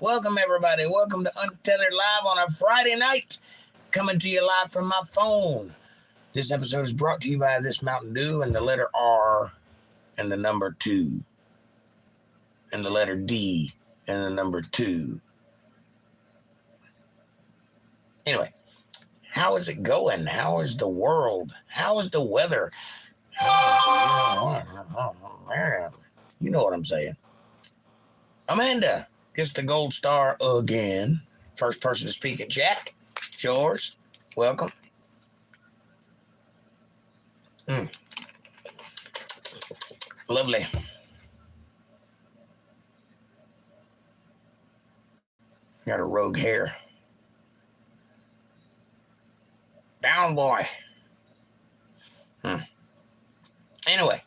Welcome, everybody. Welcome to Untethered Live on a Friday night. Coming to you live from my phone. This episode is brought to you by this Mountain Dew and the letter R and the number 2. And the letter D and the number 2. Anyway, how is it going? How is the world? How is the weather? You know what I'm saying. Amanda gets the gold star again. First person to speak in chat. It's yours. Welcome. Lovely. Got a rogue hair. Down, boy. Anyway,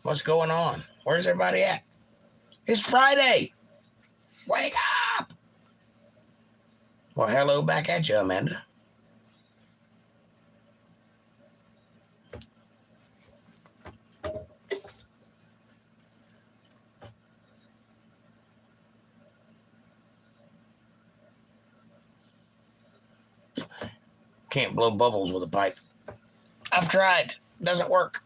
what's going on? Where's everybody at? It's Friday. Wake up. Well, hello back at you, Amanda. Can't blow bubbles with a pipe. I've tried. Doesn't work.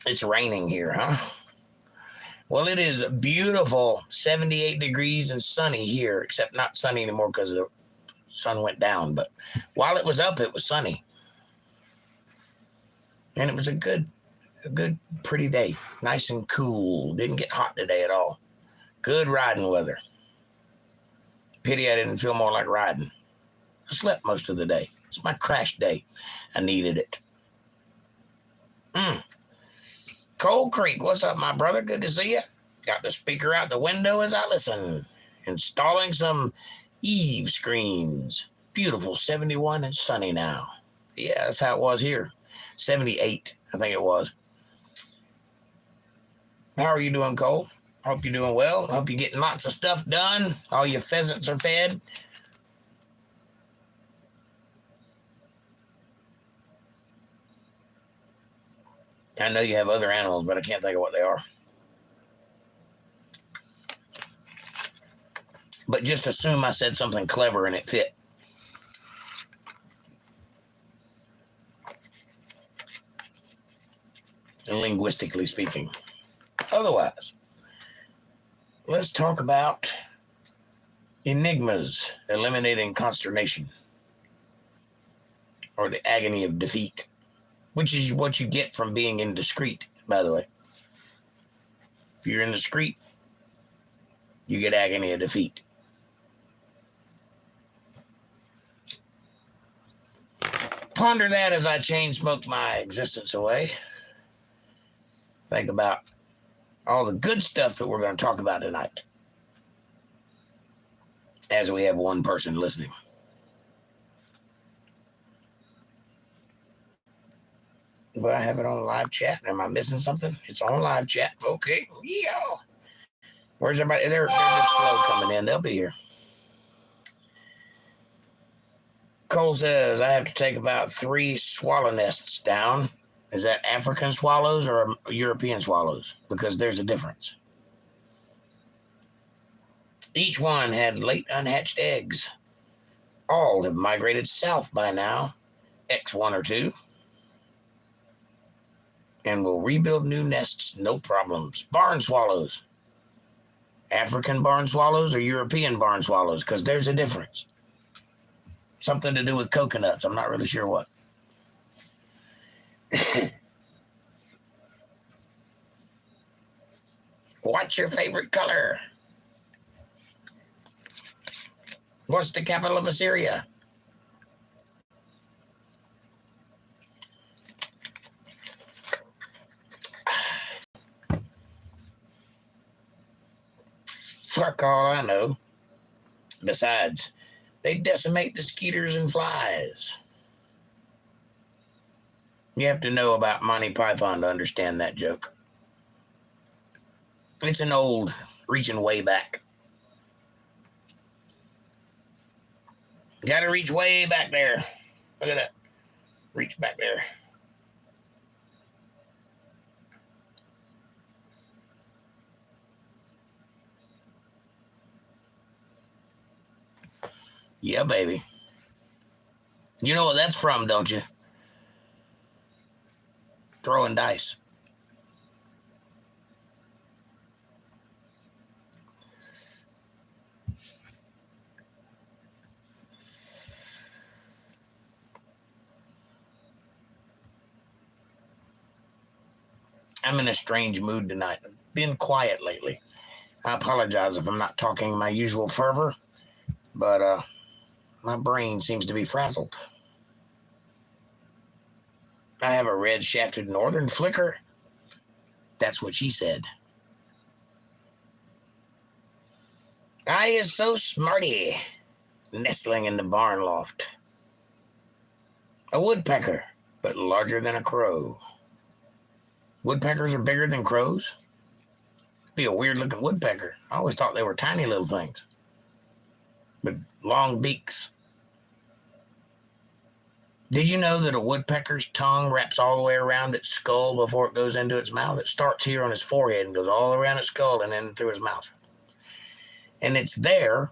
It's raining here, huh? Well, it is beautiful, 78 degrees and sunny here, except not sunny anymore because the sun went down. But while it was up, it was sunny. And it was a good, pretty day. Nice and cool. Didn't get hot today at all. Good riding weather. Pity I didn't feel more like riding. I slept most of the day. It's my crash day. I needed it. Cold Creek, what's up, my brother? Good to see you. Got the speaker out the window as I listen. Installing some Eve screens. Beautiful, 71 and sunny now. Yeah, that's how it was here. 78, I think it was. How are you doing, Cole? Hope you're doing well. Hope you're getting lots of stuff done. All your pheasants are fed. I know you have other animals, but I can't think of what they are. But just assume I said something clever and it fit. Linguistically speaking. Otherwise, let's talk about Enigmas eliminating Consternation. Or the agony of defeat. Which is what you get from being indiscreet, by the way. If you're indiscreet, you get agony of defeat. Ponder that as I chain smoke my existence away. Think about all the good stuff that we're going to talk about tonight. As we have one person listening. Do I have it on live chat? Am I missing something? It's on live chat. Okay. Yeah. Where's everybody? They're just slow coming in. They'll be here. Cole says, I have to take about 3 swallow nests down. Is that African swallows or European swallows? Because there's a difference. Each one had late unhatched eggs. All have migrated south by now. X1 or 2. And will rebuild new nests, no problems. Barn swallows. African barn swallows or European barn swallows? Because there's a difference. Something to do with coconuts. I'm not really sure what. What's your favorite color? What's the capital of Assyria? Fuck all I know. Besides, they decimate the skeeters and flies. You have to know about Monty Python to understand that joke. It's an old, reaching way back. Gotta reach way back there. Look at that. Reach back there. Yeah, baby. You know what that's from, don't you? Throwing dice. I'm in a strange mood tonight. Been quiet lately. I apologize if I'm not talking my usual fervor, but my brain seems to be frazzled. I have a red-shafted northern flicker. That's what she said. I is so smarty, nestling in the barn loft. A woodpecker, but larger than a crow. Woodpeckers are bigger than crows? Be a weird-looking woodpecker. I always thought they were tiny little things with long beaks. Did you know that a woodpecker's tongue wraps all the way around its skull before it goes into its mouth? It starts here on his forehead and goes all around its skull and then through his mouth. And it's there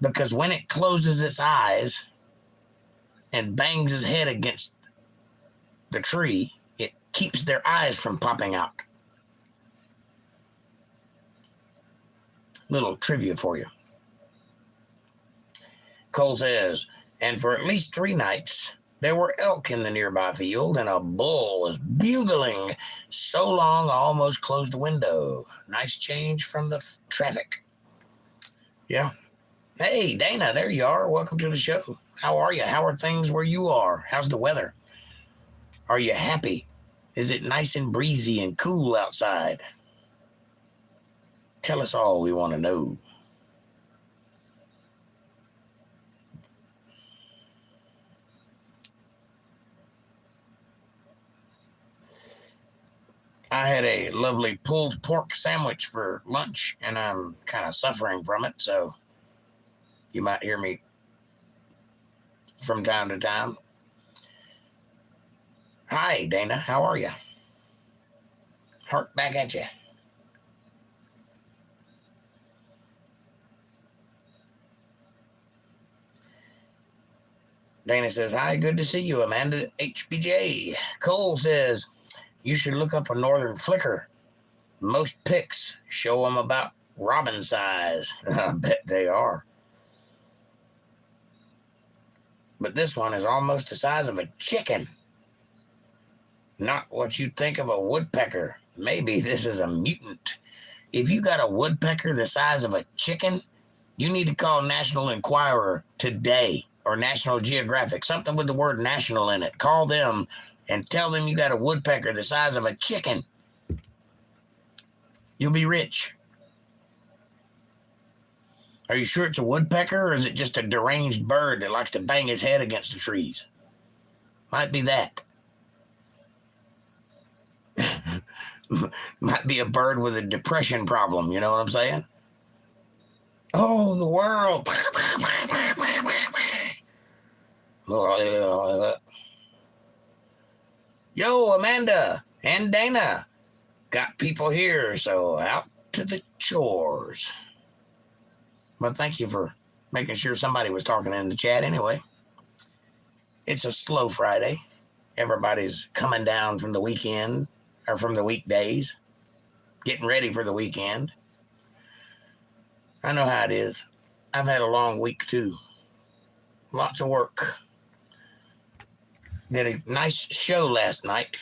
because when it closes its eyes and bangs his head against the tree, it keeps their eyes from popping out. Little trivia for you. Cole says, and for at least 3 nights, there were elk in the nearby field, and a bull was bugling so long I almost closed the window. Nice change from the traffic. Yeah. Hey, Dana, there you are. Welcome to the show. How are you? How are things where you are? How's the weather? Are you happy? Is it nice and breezy and cool outside? Tell us all we want to know. I had a lovely pulled pork sandwich for lunch, and I'm kind of suffering from it, so you might hear me from time to time. Hi, Dana. How are you? Heart back at you. Dana says, hi, good to see you, Amanda HBJ. Cole says, you should look up a northern flicker. Most pics show them about robin size. I bet they are. But this one is almost the size of a chicken. Not what you'd think of a woodpecker. Maybe this is a mutant. If you got a woodpecker the size of a chicken, you need to call National Enquirer today, or National Geographic, something with the word national in it. Call them and tell them you got a woodpecker the size of a chicken. You'll be rich. Are you sure it's a woodpecker, or is it just a deranged bird that likes to bang his head against the trees? Might be that. Might be a bird with a depression problem, you know what I'm saying? Oh, the world. Yo, Amanda and Dana. Got people here, so out to the chores. But thank you for making sure somebody was talking in the chat anyway. It's a slow Friday. Everybody's coming down from the weekend, or from the weekdays, getting ready for the weekend. I know how it is. I've had a long week too. Lots of work. Did a nice show last night.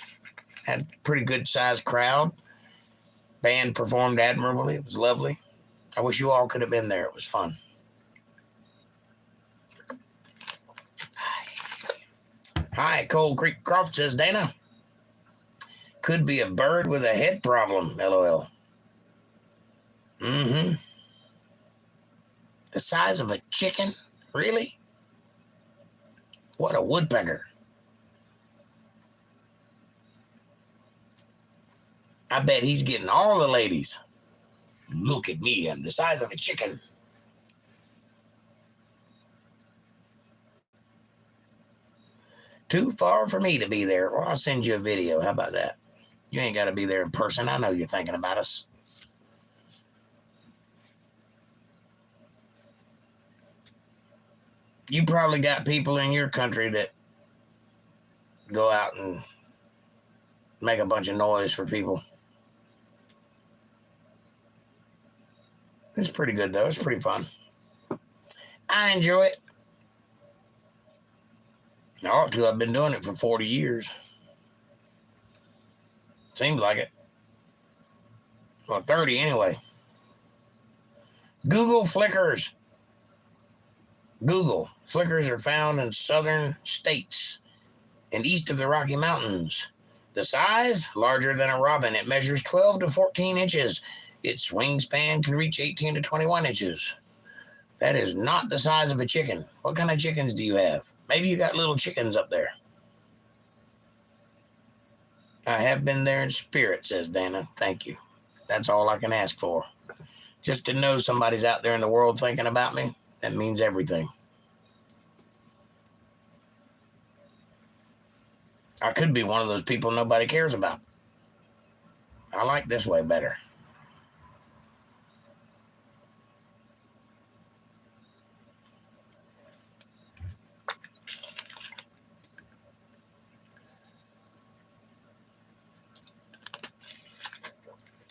Had a pretty good sized crowd. Band performed admirably. It was lovely. I wish you all could have been there. It was fun. Hi, Cold Creek Croft says, Dana. Could be a bird with a head problem, LOL. Mm-hmm. The size of a chicken? Really? What a woodpecker. I bet he's getting all the ladies. Look at me, I'm the size of a chicken. Too far for me to be there. Well, I'll send you a video. How about that? You ain't got to be there in person. I know you're thinking about us. You probably got people in your country that go out and make a bunch of noise for people. It's pretty good, though. It's pretty fun. I enjoy it. I ought to. I've been doing it for 40 years. Seems like it. Well, 30 anyway. Google flickers. Google flickers are found in southern states and east of the Rocky Mountains. The size, larger than a robin. It measures 12 to 14 inches. Its wingspan can reach 18 to 21 inches. That is not the size of a chicken. What kind of chickens do you have? Maybe you got little chickens up there. I have been there in spirit, says Dana. Thank you. That's all I can ask for. Just to know somebody's out there in the world thinking about me, that means everything. I could be one of those people nobody cares about. I like this way better.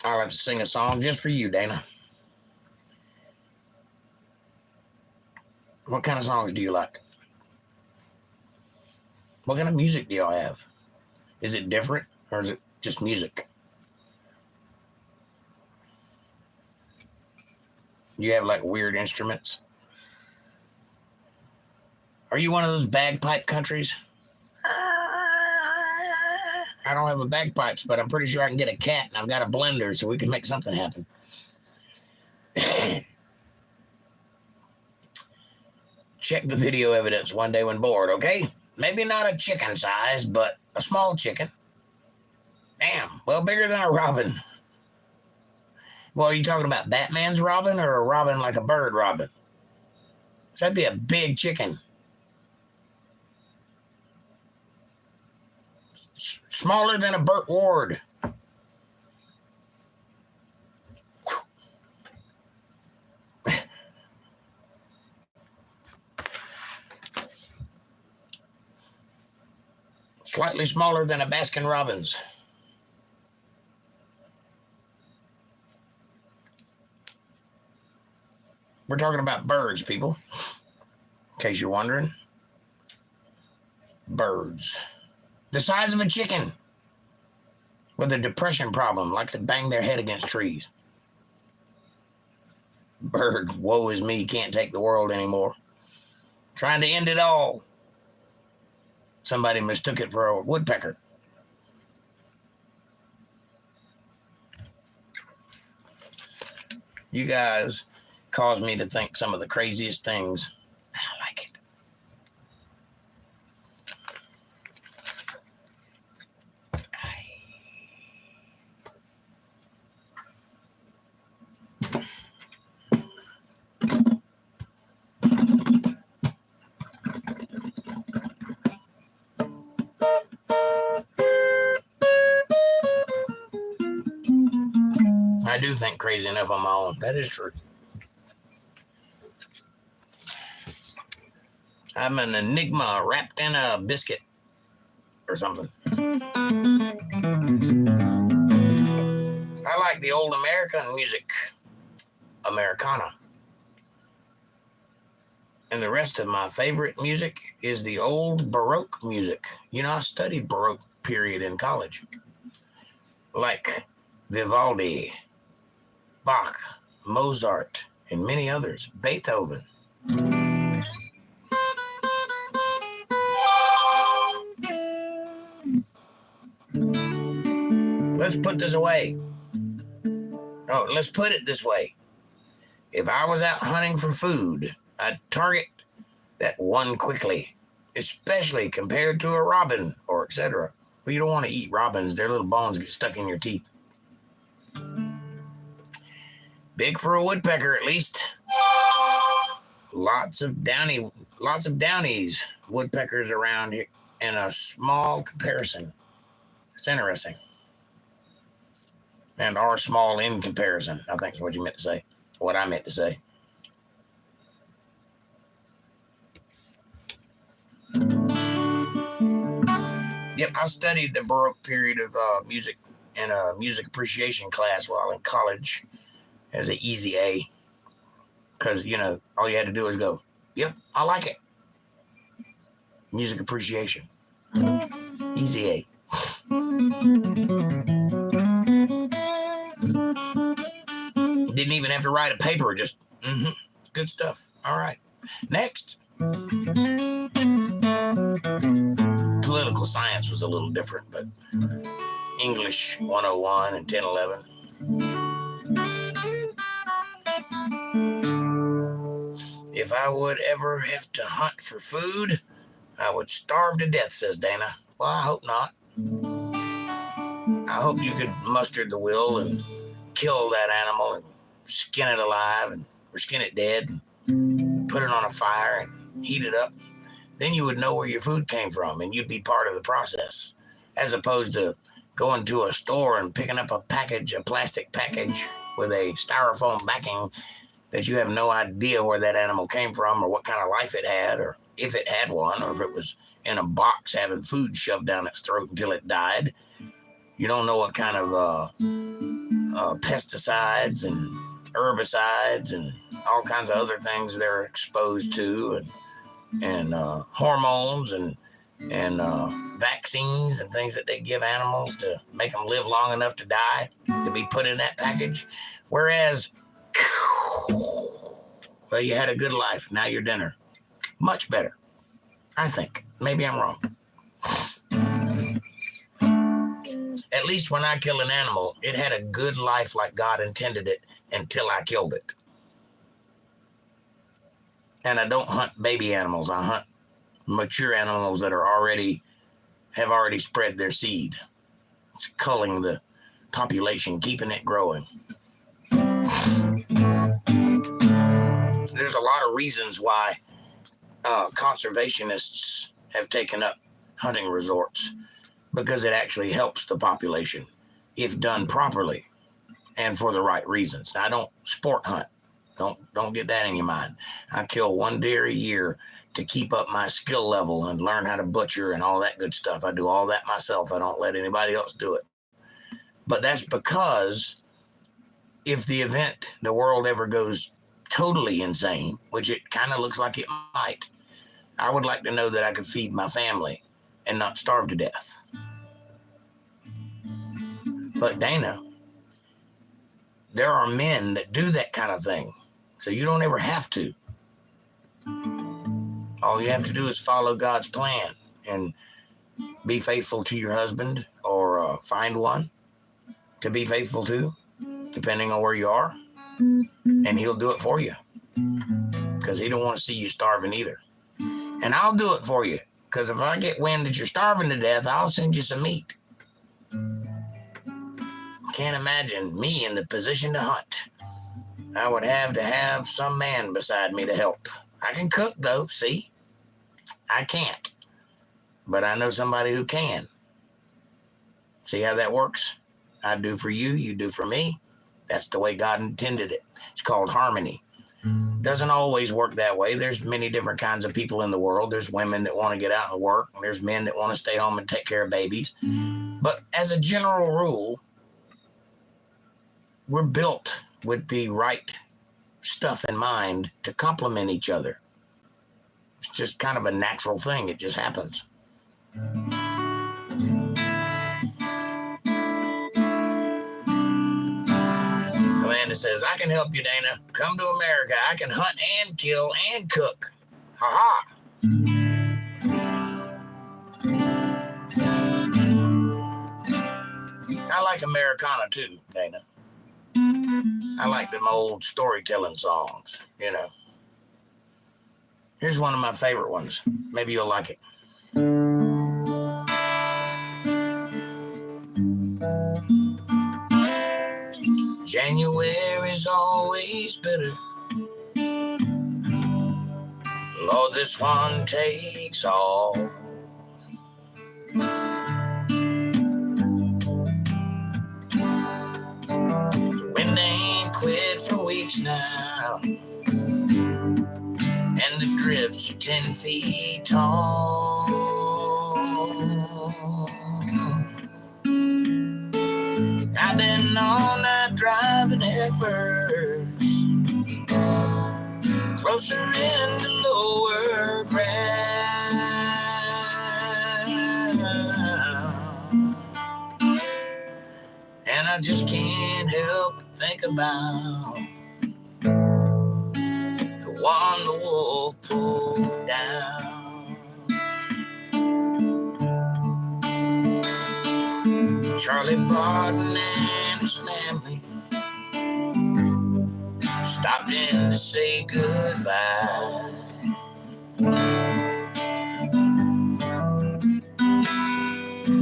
I'll have to sing a song just for you, Dana. What kind of songs do you like? What kind of music do y'all have? Is it different or is it just music? You have like weird instruments? Are you one of those bagpipe countries? I don't have a bagpipes, but I'm pretty sure I can get a cat and I've got a blender so we can make something happen. Check the video evidence one day when bored, okay? Maybe not a chicken size, but a small chicken. Damn, well, bigger than a robin. Well, are you talking about Batman's robin or a robin like a bird robin? So that'd be a big chicken. Smaller than a Burt Ward. Slightly smaller than a Baskin Robbins. We're talking about birds, people. In case you're wondering. Birds. The size of a chicken. With a depression problem, like to bang their head against trees. Bird, woe is me, can't take the world anymore. Trying to end it all. Somebody mistook it for a woodpecker. You guys cause me to think some of the craziest things. I don't like it. I do think crazy enough on my own. That is true. I'm an Enigma wrapped in a biscuit or something. I like the old American music, Americana. And the rest of my favorite music is the old Baroque music. You know, I studied Baroque period in college. Like Vivaldi, Bach, Mozart, and many others. Beethoven. Let's put this away. Oh, let's put it this way. If I was out hunting for food, I'd target that one quickly, especially compared to a robin or etc. Well, you don't want to eat robins. Their little bones get stuck in your teeth. Big for a woodpecker, at least. Lots of downies, woodpeckers around here in a small comparison. It's interesting. And are small in comparison, I think is what you meant to say. What I meant to say. Yep, I studied the Baroque period of music in a music appreciation class while in college as an easy A. Because, all you had to do was go, yep, I like it. Music appreciation. Easy A. Didn't even have to write a paper, just, good stuff. All right. Next. Political science was a little different, but English 101 and 1011. If I would ever have to hunt for food, I would starve to death, says Dana. Well, I hope not. I hope you could muster the will and kill that animal and skin it alive or skin it dead and put it on a fire and heat it up. Then you would know where your food came from and you'd be part of the process, as opposed to going to a store and picking up a plastic package with a styrofoam backing that you have no idea where that animal came from or what kind of life it had, or if it had one, or if it was in a box having food shoved down its throat until it died. You don't know what kind of pesticides and herbicides and all kinds of other things they're exposed to, and hormones and vaccines and things that they give animals to make them live long enough to die to be put in that package. Whereas, well, you had a good life. Now your dinner. Much better, I think. Maybe I'm wrong. At least when I kill an animal, it had a good life like God intended it until I killed it. And I don't hunt baby animals. I hunt mature animals that have already spread their seed. It's culling the population, keeping it growing. There's a lot of reasons why conservationists have taken up hunting resorts, because it actually helps the population if done properly and for the right reasons. Now, I don't sport hunt. Don't get that in your mind. I kill one deer a year to keep up my skill level and learn how to butcher and all that good stuff. I do all that myself. I don't let anybody else do it. But that's because if the world ever goes totally insane, which it kind of looks like it might, I would like to know that I could feed my family and not starve to death. But Dana, there are men that do that kind of thing, so you don't ever have to. All you have to do is follow God's plan and be faithful to your husband, or find one to be faithful to, depending on where you are, and he'll do it for you, because he don't want to see you starving either. And I'll do it for you, because if I get wind that you're starving to death, I'll send you some meat. Can't imagine me in the position to hunt. I would have to have some man beside me to help. I can cook, though, see? I can't. But I know somebody who can. See how that works? I do for you, you do for me. That's the way God intended it. It's called harmony. Doesn't always work that way. There's many different kinds of people in the world. There's women that want to get out and work, and there's men that want to stay home and take care of babies. But as a general rule, we're built with the right stuff in mind to complement each other. It's just kind of a natural thing. It just happens. Amanda says, I can help you, Dana. Come to America. I can hunt and kill and cook. Ha-ha. I like Americana too, Dana. I like them old storytelling songs, you know. Here's one of my favorite ones. Maybe you'll like it. January's always bitter. Lord, this one takes all. The wind ain't quit for weeks now, and the drifts are 10 feet tall. I've been all night driving headfirst, closer into lower ground, and I just can't help but think about the one the wolf pulled down. Charlie Barton and his family stopped in to say goodbye.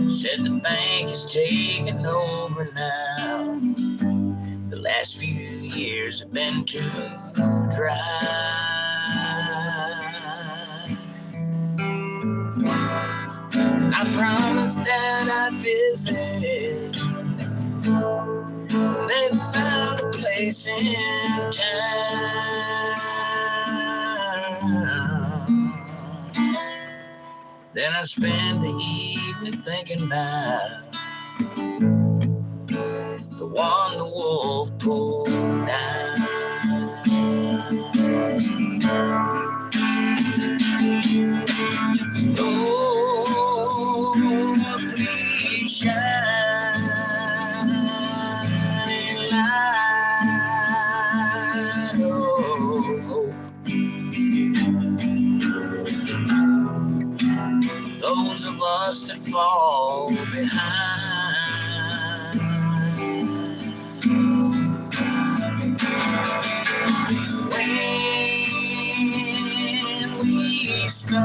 Said the bank is taking over now. The last few years have been too dry. I promised that I'd visit. They found a place in town. Then I spent the evening thinking about the one the wolf pulled down. Oh, please shine a light of hope. Those of us that fall behind. When we stumble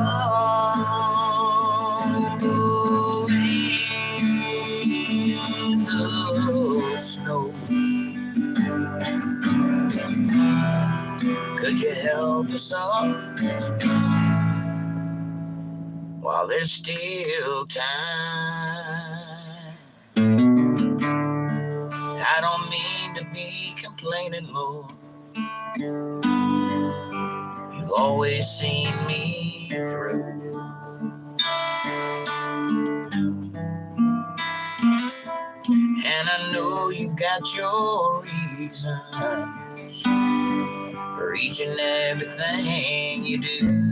in the snow, could you help us up while there's still time? I don't mean to be complaining, Lord. You've always seen me through. And I know you've got your reasons for each and everything you do.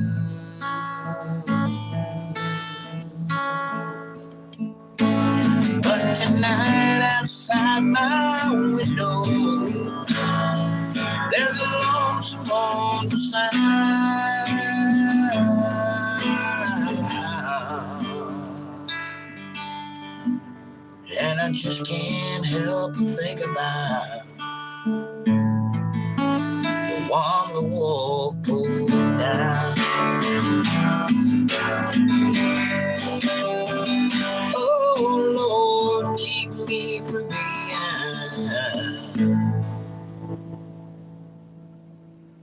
But tonight outside my window, there's a lonesome mournful sound, and I just can't help but think about the one the wolf pulled down. Oh Lord, keep me from being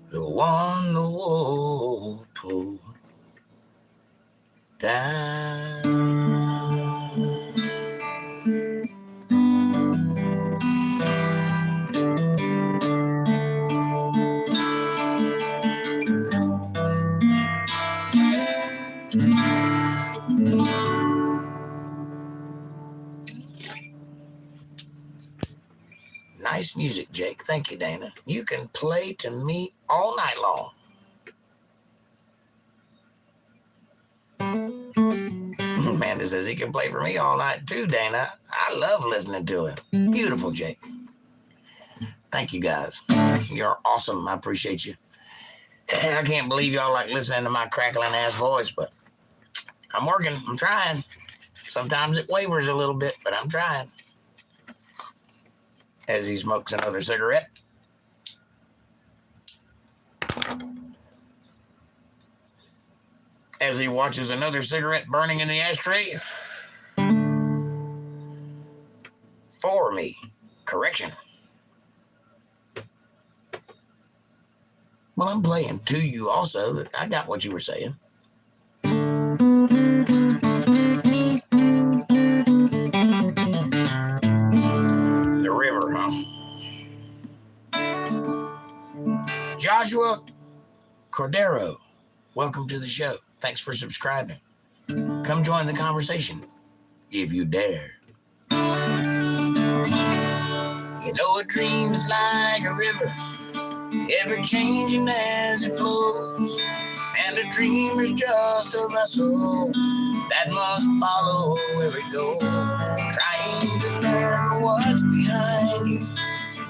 the one the wolf pulled down. Nice music, Jake. Thank you, Dana. You can play to me all night long. Amanda says he can play for me all night too, Dana. I love listening to him. Beautiful, Jake. Thank you, guys. You're awesome. I appreciate you. I can't believe y'all like listening to my crackling ass voice, but I'm working. I'm trying. Sometimes it wavers a little bit, but I'm trying. As he smokes another cigarette. As he watches another cigarette burning in the ashtray. For me. Correction. Well, I'm playing to you also. I got what you were saying. The river, huh? Joshua Cordero, welcome to the show. Thanks for subscribing. Come join the conversation, if you dare. You know, a dream is like a river, ever changing as it flows. And a dream is just a vessel that must follow where it goes. Trying to learn what's behind you,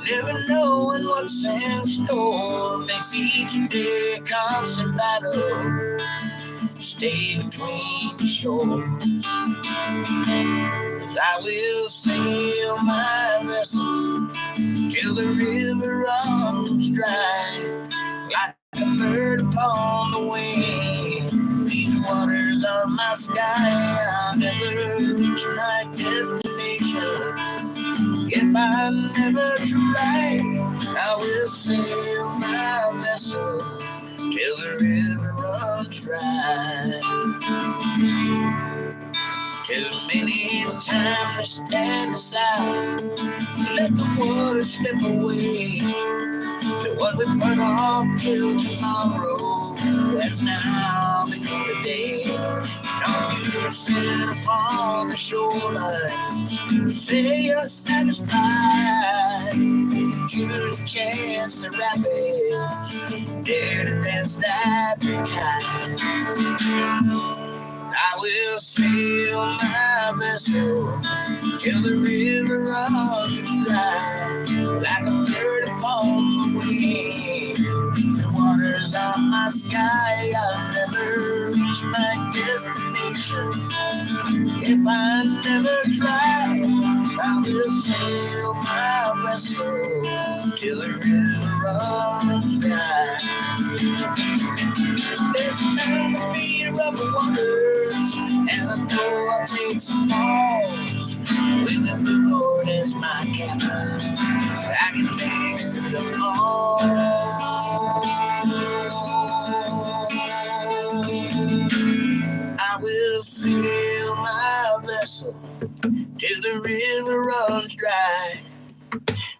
never knowing what's in store, makes each day a constant battle. Stay between the shores, 'cause I will sail my vessel till the river runs dry, like a bird upon the wing. These waters are my sky. I'll never reach my destination if I never try. I will sail my vessel till the river runs dry. Too many times I stand aside, let the water slip away. To what we put off till tomorrow, that's now become the day. Don't you sit upon the shoreline, say you're satisfied. Choose a chance the rapids, dare to dance that tide. I will sail my vessel till the river runs dry, like a bird upon the wing. The waters are my sky. I'll never reach my destination if I never try. I will sail my vessel till the river runs dry. There's never be rough waters, and I know I'll take some falls. With the Lord as my captain, I can make it through them all. I will sail my vessel till the river runs dry,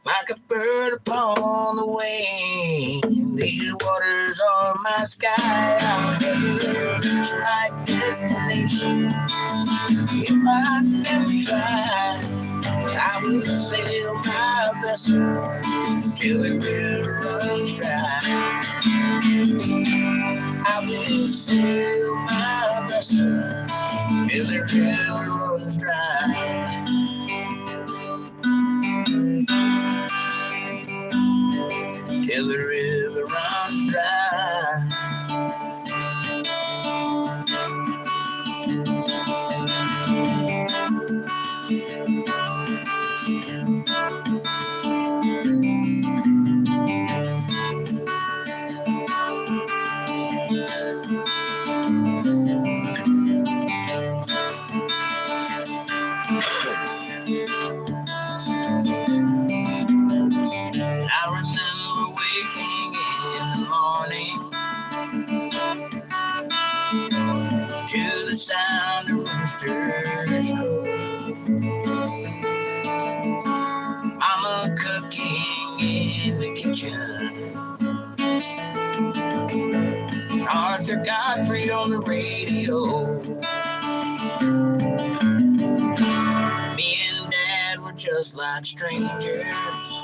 like a bird upon the wing. These waters are my sky. I'll never reach my destination if I never try. I will sail my vessel till the river runs dry. I will sail my vessel till the river runs dry. Till the river runs dry. I remember waking in the morning to the sound of roosters crow. Mama cooking in the kitchen, Arthur Godfrey on the radio. Me and Dad were just like strangers,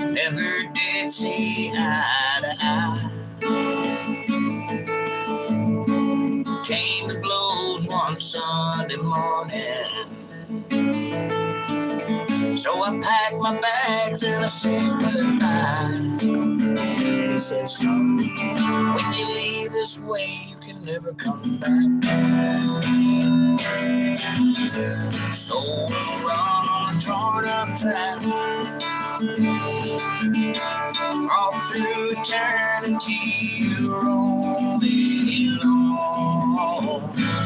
never did see eye to eye. Came to blows one Sunday morning, so I packed my bags and I said goodbye. He said, son, when you leave this way, you can never come back. So we'll run on a torn up track, all through eternity, you're only alone.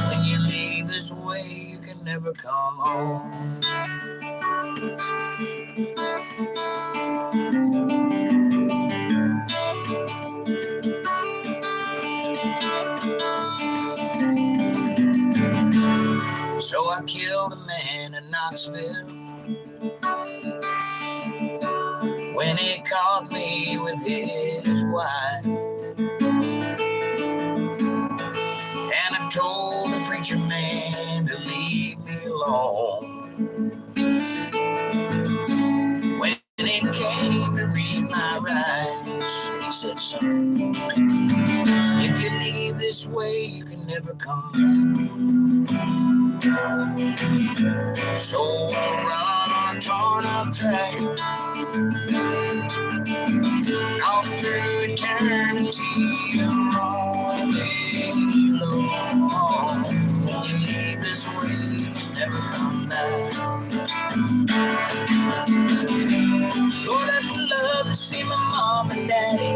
When you leave this way, you can never come home. So I killed a man in Knoxville when he caught me with his wife. son. If you leave this way, you can never come back. So I'll run on a torn up track, all through eternity, you're only alone. If you leave this way, you can never come back. Lord, I'd love to see my mom and daddy.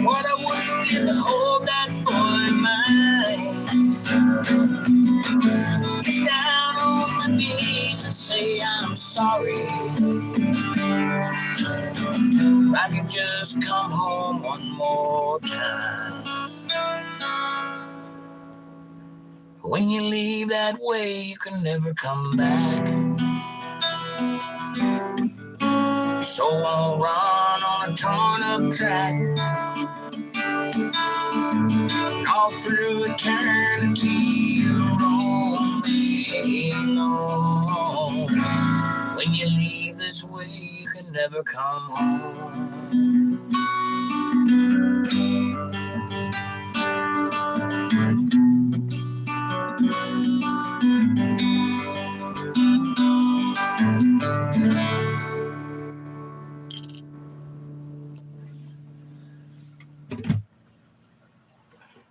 What I wouldn't give to hold that boy in mine. Get down on my knees and say I'm sorry. If I could just come home one more time. When you leave that way, you can never come back. So I'll run on a torn up track, all through eternity, you're only alone. When you leave this way, you can never come home.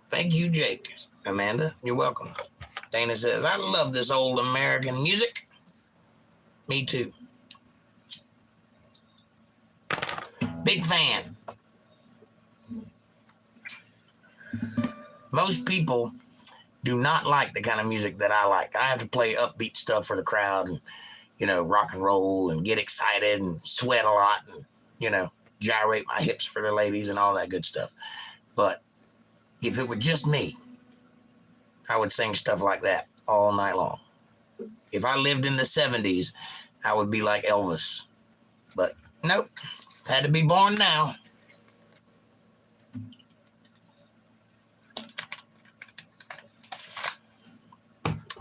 Thank you, Jake. Amanda, you're welcome. Dana says, I love this old American music. Me too. Big fan. Most people do not like the kind of music that I like. I have to play upbeat stuff for the crowd and, rock and roll and get excited and sweat a lot and, gyrate my hips for the ladies and all that good stuff. But if it were just me, I would sing stuff like that all night long. If I lived in the 70s, I would be like Elvis. But nope, had to be born now.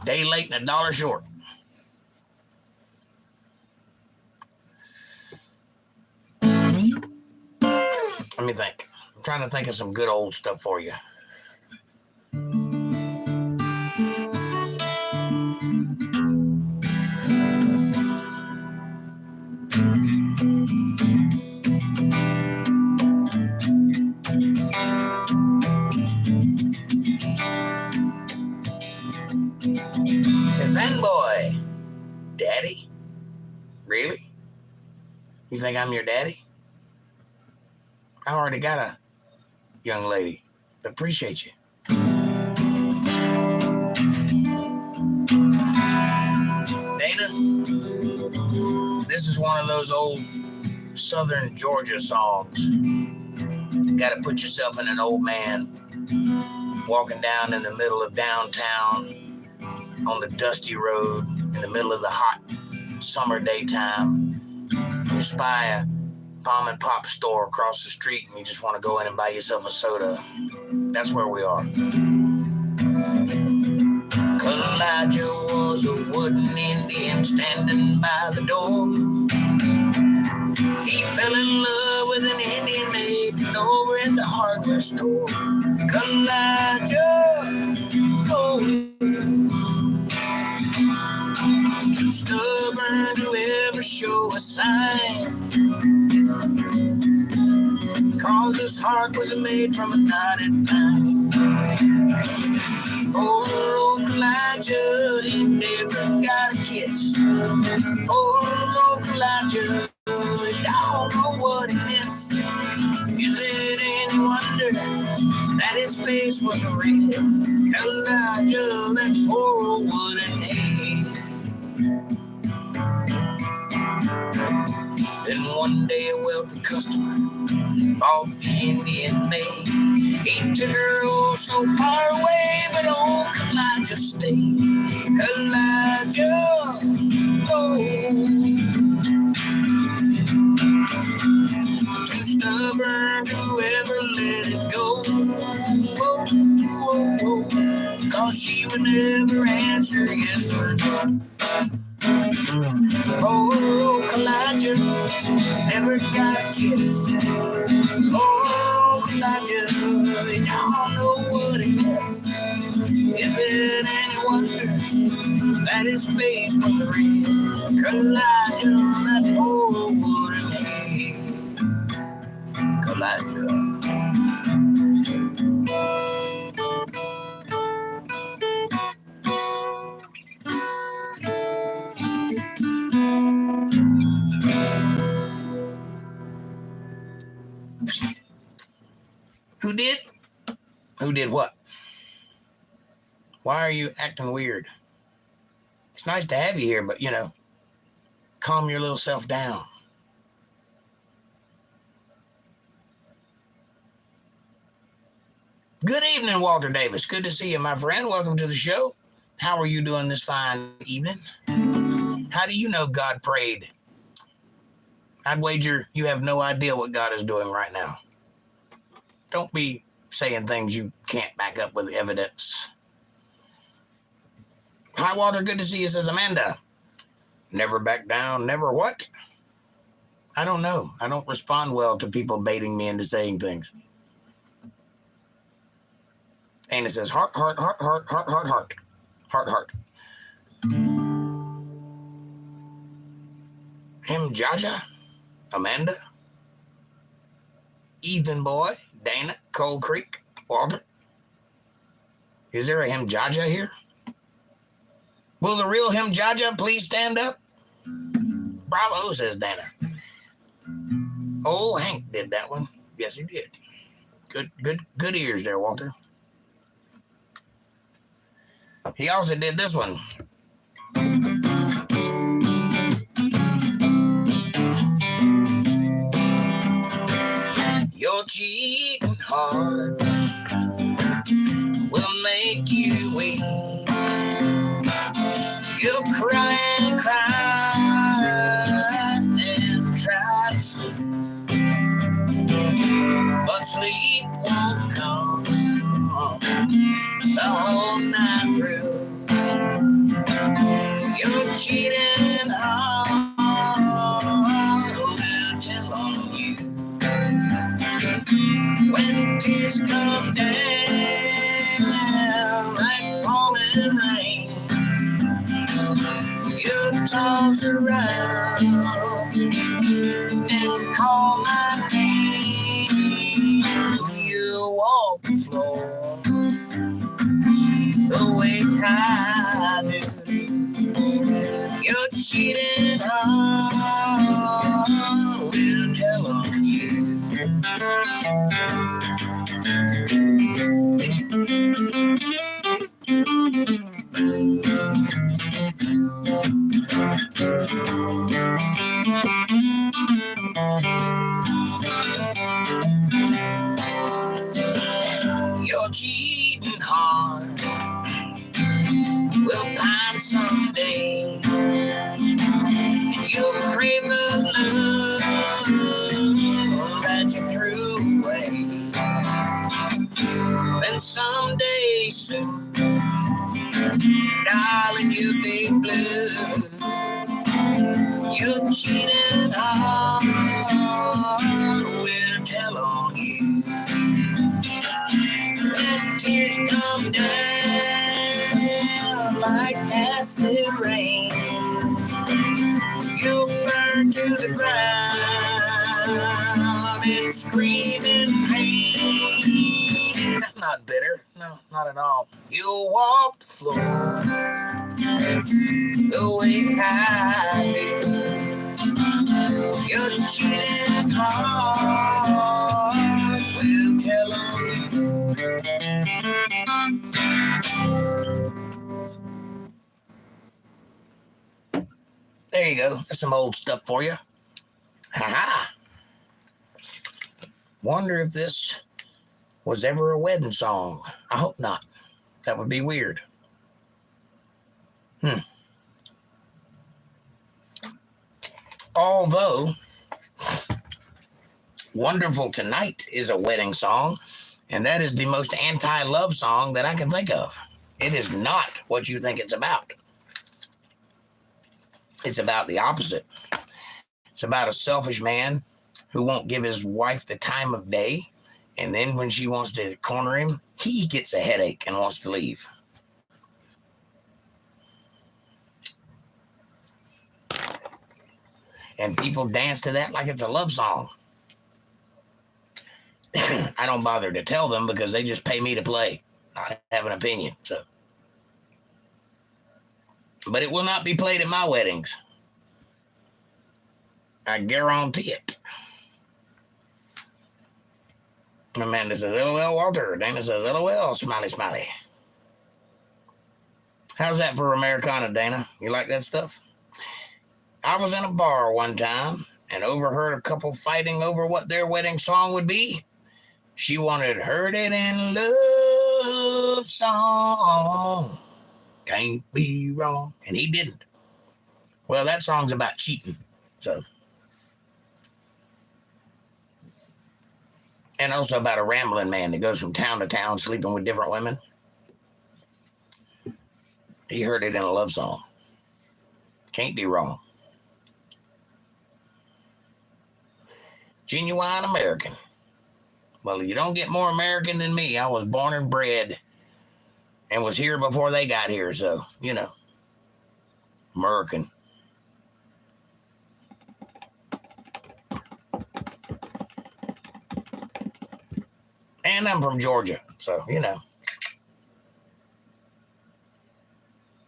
Day late and $1 short. Let me think. I'm trying to think of some good old stuff for you. Fanboy. Daddy? Really? You think I'm your daddy? I already got a young lady. Appreciate you. Dana, this is one of those old Southern Georgia songs. You gotta put yourself in an old man walking down in the middle of downtown on the dusty road in the middle of the hot summer daytime. You spy a mom and pop store across the street and you just want to go in and buy yourself a soda. That's where we are. Elijah was a wooden Indian standing by the door. He fell in love with an Indian maiden over at the hardware store. Elijah, oh, too stubborn to ever show a sign, 'cause his heart was made from a knotted pine. Oh, Elijah, he never got a kiss. Oh, Elijah, he don't know what it is. Is it any wonder that his face was red? Elijah, that poor old wooden head. Then one day a wealthy customer bought the Indian maid. He took her oh so far away, but old Elijah stayed. Elijah, oh, too stubborn to ever let it go. Oh, oh, oh, 'cause she would never answer yes or no. Oh, Elijah never got a kiss. Oh, Elijah, you don't know what it is. Is it any wonder that his face was red? Elijah, that poor wooden head. Elijah. Who did? Who did what? Why are you acting weird? It's nice to have you here, but, calm your little self down. Good evening, Walter Davis. Good to see you, my friend. Welcome to the show. How are you doing this fine evening? How do you know God prayed? I'd wager you have no idea what God is doing right now. Don't be saying things you can't back up with evidence. Hi, Walter. Good to see you, says Amanda. Never back down, never what? I don't know. I don't respond well to people baiting me into saying things. And it says heart, heart, heart, heart, heart, heart, heart, heart, heart. Him, Jaja, Amanda, Ethan Boy, Dana, Cold Creek, Walter. Is there a him Jaja here? Will the real him Jaja please stand up? Bravo, says Dana. Oh, Hank did that one. Yes, he did. Good ears there, Walter. He also did this one. Your cheating heart will make you weep. You'll cry and cry and try to sleep, but sleep won't come the whole night through. Your cheating heart will tell on you when tears come down like falling rain. You toss around and call my name. You walk the floor the way I do. Your cheating heart will tell on you. Your cheating heart will pine someday, and you'll crave the love that you threw away. Then someday soon, darling, you'll be blue. Your cheating heart will tell on you. When tears come down like acid rain, you'll burn to the ground and scream in pain. Not bitter, no, not at all. You'll walk the floor the way I do. Your cheating heart will tell on you. There you go. That's some old stuff for you. Ha-ha. Wonder if this was ever a wedding song. I hope not. That would be weird. Although Wonderful Tonight is a wedding song, and that is the most anti-love song that I can think of. It is not what you think it's about. It's about the opposite. It's about a selfish man who won't give his wife the time of day, and then when she wants to corner him, he gets a headache and wants to leave. And people dance to that like it's a love song. I don't bother to tell them because they just pay me to play. I have an opinion, so. But it will not be played at my weddings. I guarantee it. Amanda says, LOL, Walter. Dana says, LOL, smiley, smiley. How's that for Americana, Dana? You like that stuff? I was in a bar one time and overheard a couple fighting over what their wedding song would be. She wanted Heard It in Love Song. Can't be wrong. And he didn't. Well, that song's about cheating. So. And also about a rambling man that goes from town to town sleeping with different women. He heard it in a love song. Can't be wrong. Genuine American. Well, you don't get more American than me. I was born and bred and was here before they got here. So, you know, American. And I'm from Georgia. So, you know.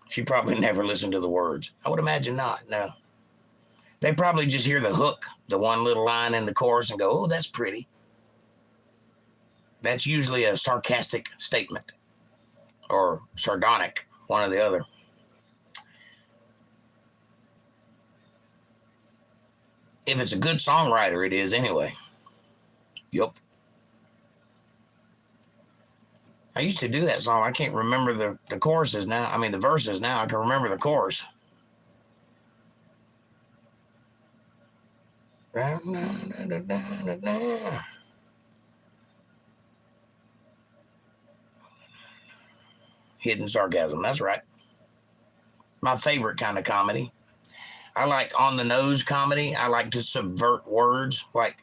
She probably never listened to the words. I would imagine not, no. They probably just hear the hook, the one little line in the chorus, and go, oh, that's pretty. That's usually a sarcastic statement or sardonic, one or the other. If it's a good songwriter, it is anyway. Yup. I used to do that song. I can't remember the choruses now. I mean, the verses now. I can remember the chorus. Hidden sarcasm. That's right. My favorite kind of comedy. I like on-the-nose comedy. I like to subvert words, like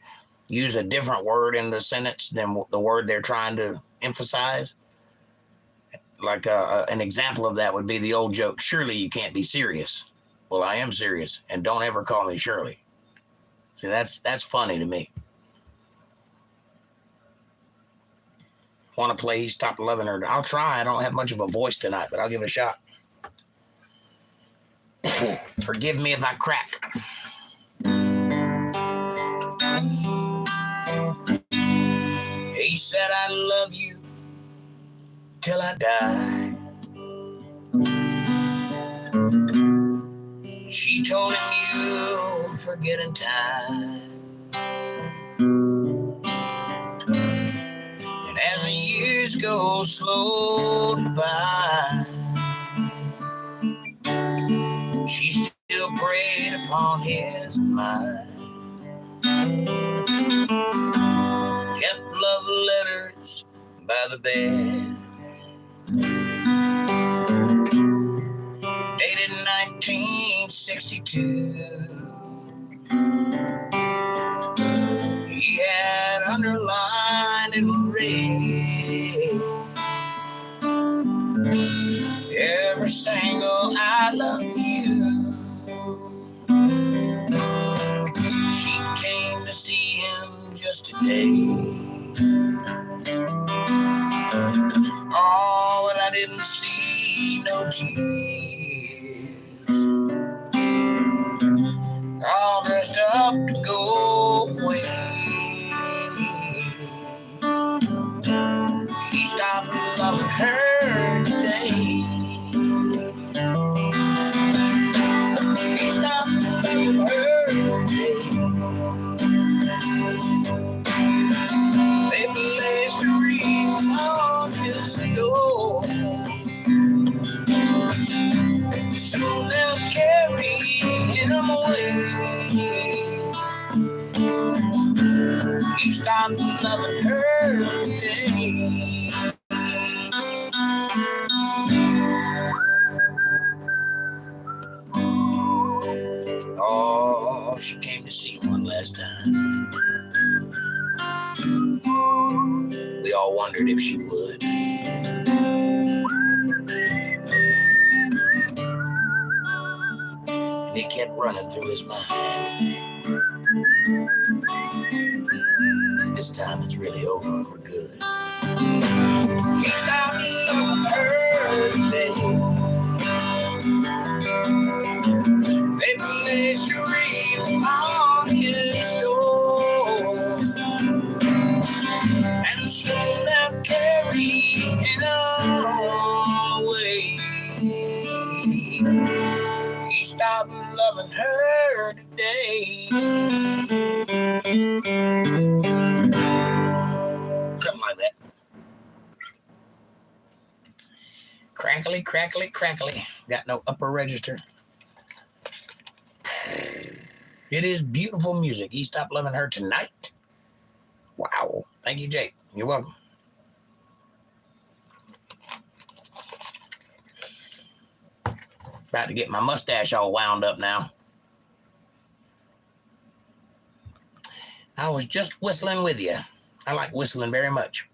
use a different word in the sentence than the word they're trying to emphasize. Like an example of that would be the old joke, surely you can't be serious. Well, I am serious, and don't ever call me Shirley. See, that's funny to me. Want to play Stop Loving Her? I'll try. I don't have much of a voice tonight, but I'll give it a shot. Forgive me if I crack. He said I love you till I die. She told him you'll forget in time. And as the years go slowly by, she still preyed upon his mind. Kept love letters by the bed, dated 1962. He had underlined in red every single I love you. She came to see him just today. Oh, but I didn't see no tears. All dressed up to go away. He stopped loving her today. He stopped loving her today. They placed a ring on his door. Soon they'll carry him away. He stopped loving her today. Oh, she came came to see one last time. We all wondered if she would. And it kept running through his mind. This time it's really over for good. He stopped loving her today. They placed a wreath on his door, and soon they'll carry him away. He stopped loving her today. Something like that. Crackly, crackly, crackly. Got no upper register. It is beautiful music. He stopped loving her tonight. Wow. Thank you, Jake. You're welcome. About to get my mustache all wound up now. I was just whistling with you. I like whistling very much.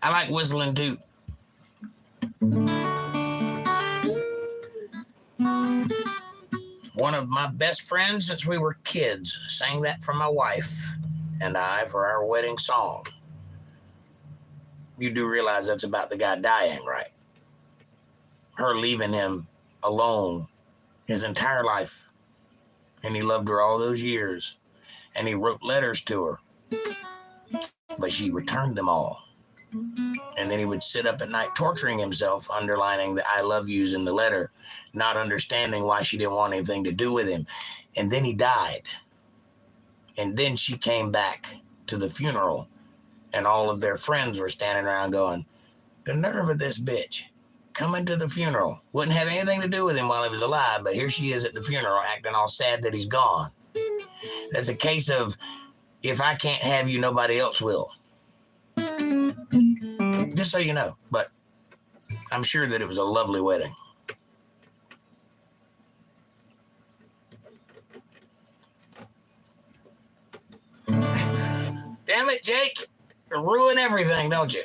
I like whistling too. One of my best friends since we were kids sang that for my wife and I for our wedding song. You do realize that's about the guy dying, right? Her leaving him alone his entire life. And he loved her all those years. And he wrote letters to her. But she returned them all. And then he would sit up at night torturing himself, underlining the I love yous in the letter, not understanding why she didn't want anything to do with him. And then he died. And then she came back to the funeral, and all of their friends were standing around going, the nerve of this bitch coming to the funeral. Wouldn't have anything to do with him while he was alive, but here she is at the funeral acting all sad that he's gone. That's a case of, if I can't have you, nobody else will. Just so you know, but I'm sure that it was a lovely wedding. Damn it, Jake. You ruin everything, don't you?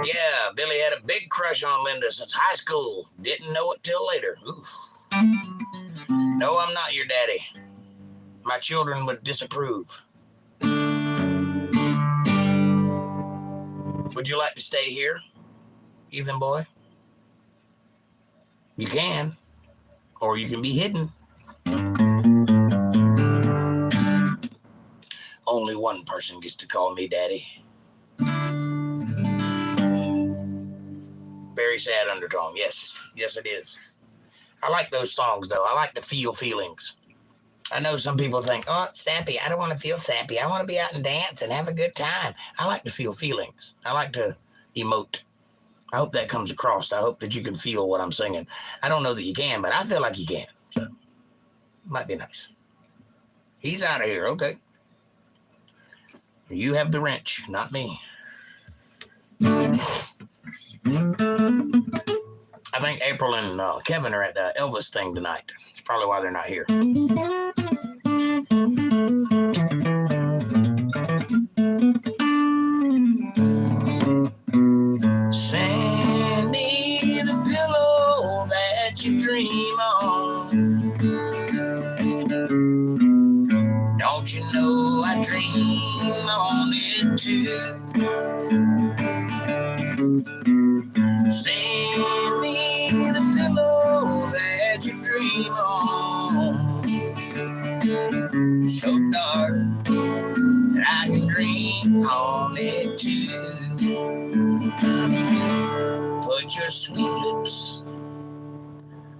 Yeah, Billy had a big crush on Linda since high school. Didn't know it till later. Oof. No, I'm not your daddy. My children would disapprove. Would you like to stay here, Ethan boy? You can, or you can be hidden. Only one person gets to call me daddy. Very sad undertone. Yes, yes it is. I like those songs though. I like to feel feelings. I know some people think, oh, it's sappy. I don't want to feel sappy. I want to be out and dance and have a good time. I like to feel feelings. I like to emote. I hope that comes across. I hope that you can feel what I'm singing. I don't know that you can, but I feel like you can. So, it might be nice. He's out of here. Okay. You have the wrench, not me. I think April and Kevin are at the Elvis thing tonight. That's probably why they're not here. Send me the pillow that you dream on. Don't you know I dream on it too? Send me the pillow that you dream on. So dark that I can dream on it too. Put your sweet lips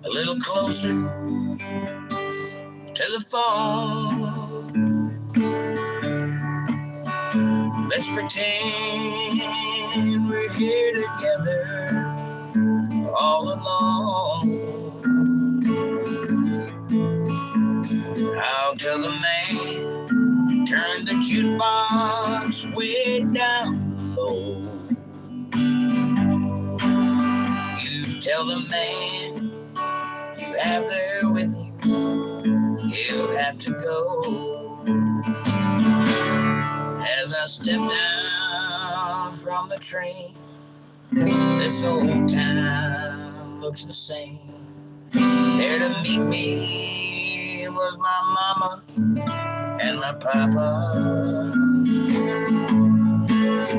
a little closer to the phone. Let's pretend we're here together all alone. I'll tell the man, turn the jukebox way down low. You tell the man you have there with you, he'll have to go. As I step down from the train, this old town looks the same. There to meet me was my mama and my papa.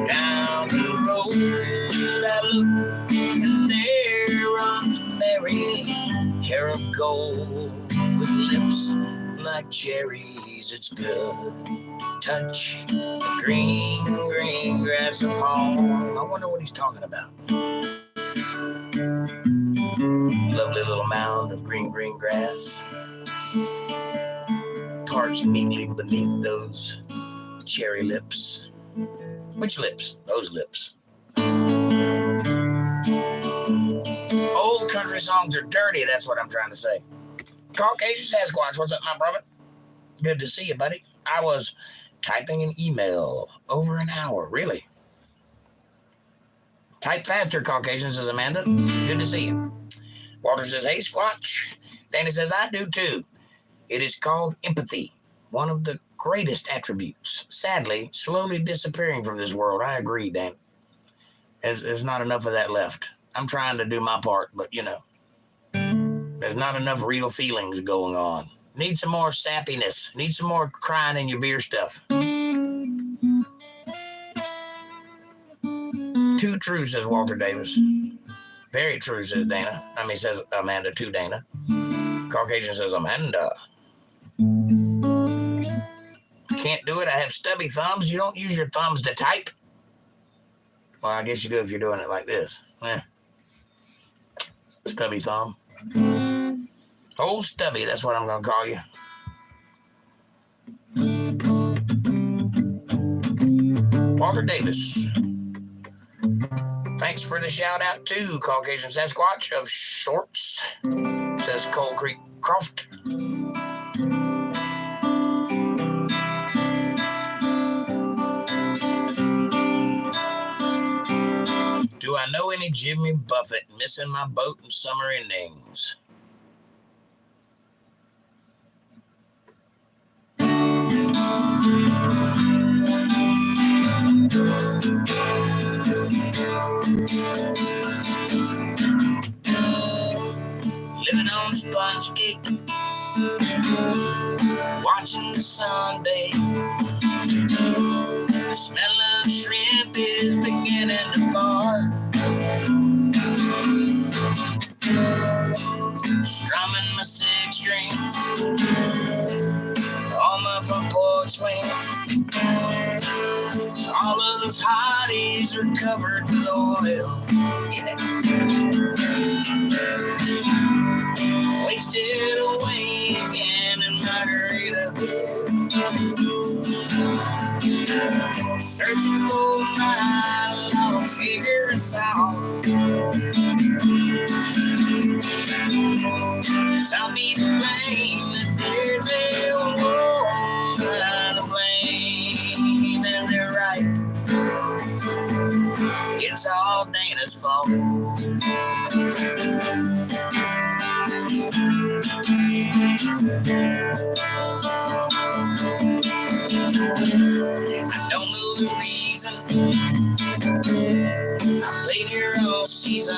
Down the road I look, and there runs Mary, hair of gold with lips like cherries. It's good to touch the green, green grass of home. I wonder what he's talking about. Lovely little mound of green, green grass, parched neatly beneath those cherry lips. Which lips? Those lips. Old country songs are dirty, that's what I'm trying to say. Caucasian Sasquatch, what's up, my brother? Good to see you, buddy. I was typing an email over an hour, really. Type faster, Caucasian, says Amanda. Good to see you. Walter says, hey, Squatch. Danny says, I do too. It is called empathy, one of the greatest attributes. Sadly, slowly disappearing from this world. I agree, Dan. There's not enough of that left. I'm trying to do my part, but, you know, there's not enough real feelings going on. Need some more sappiness. Need some more crying in your beer stuff. Too true, says Walter Davis. Very true, says Dana. Says Amanda to Dana. Caucasian says Amanda. Can't do it. I have stubby thumbs. You don't use your thumbs to type. Well, I guess you do if you're doing it like this. Stubby thumb. Old Stubby, that's what I'm going to call you. Walter Davis. Thanks for the shout out to Caucasian Sasquatch of Shorts, says Coal Creek Croft. Do I know any Jimmy Buffett missing my boat in summer innings? Living on Sponge Cake, watching the sun bathe. The smell of shrimp is beginning to fall. Strumming my six string on my front porch swing. All of those hotties are covered with oil. Yeah. Wasted away again in Margarita. Searching for my lost sugar and salt. Some people claim that there's a woman to blame, and they're right. It's all Dana's fault. I don't know the reason I played here all season.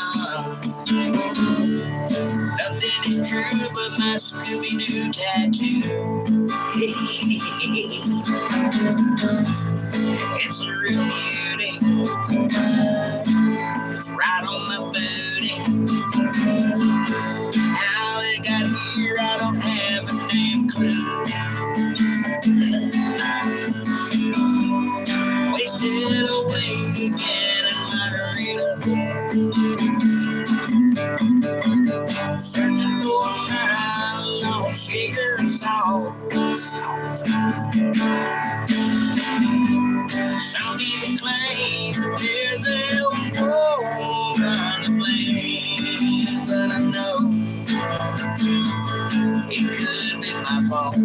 Nothing is true but my Scooby-Doo tattoo. It's a real beauty. It's right on my booty. How it got here, I don't have a damn clue. Wasted away again in Margarita. Searching for Some even claim there's a woman to blame, but I know it could be my fault.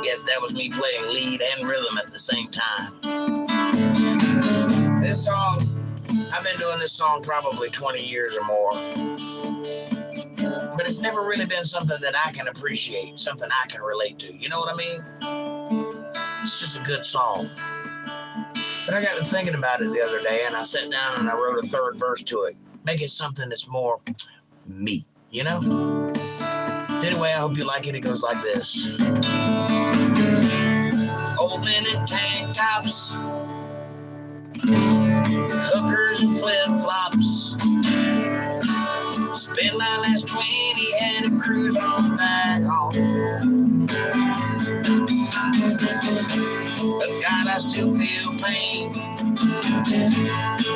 Yes, that was me playing lead and rhythm at the same time. This song, I've been doing this song probably 20 years or more. But it's never really been something that I can appreciate, something I can relate to. You know what I mean? It's just a good song. But I got to thinking about it the other day, and I sat down and I wrote a third verse to it. Make it something that's more me, you know? Anyway, I hope you like it. It goes like this. Old men in tank tops, hookers and flip-flops. Spent my last 20, had a cruise on back home. But God, I still feel pain. And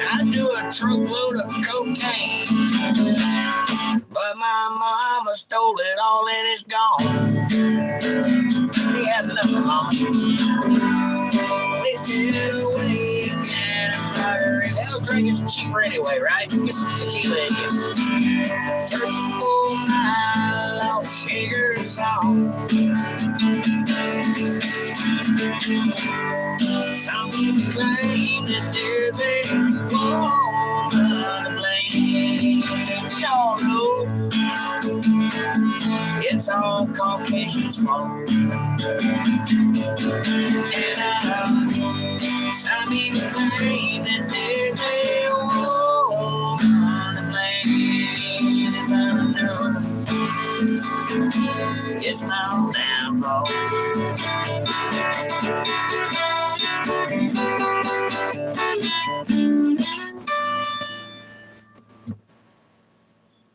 I do a truckload of cocaine. But my mama stole it all and it's gone. She had nothing, mama. Wasted away and fire. And hell, drinking's cheaper anyway, right? Get some tequila in you. Searching for my lost sugar song. Some people claim that there's a woman to blame. We all know it's all Caucasians' fault. And some people claim that there's a woman to blame. And I know it's my own damn fault.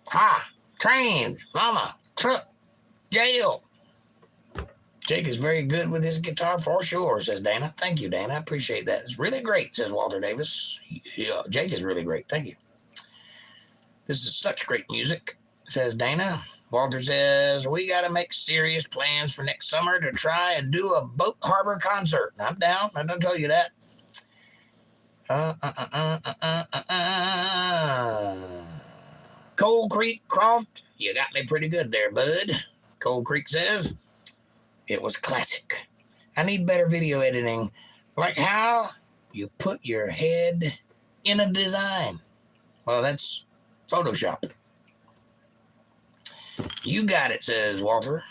Ha! Train, mama, truck, jail. Jake is very good with his guitar for sure, says Dana. Thank you, Dana. I appreciate that. It's really great, says Walter Davis. Yeah, Jake is really great. Thank you. This is such great music, says Dana. Walter says, we got to make serious plans for next summer to try and do a boat harbor concert. I'm down. I don't tell you that. Cold Creek Croft, you got me pretty good there, bud. Cold Creek says, it was classic. I need better video editing, like how you put your head in a design. Well, that's Photoshop. You got it, says Walter.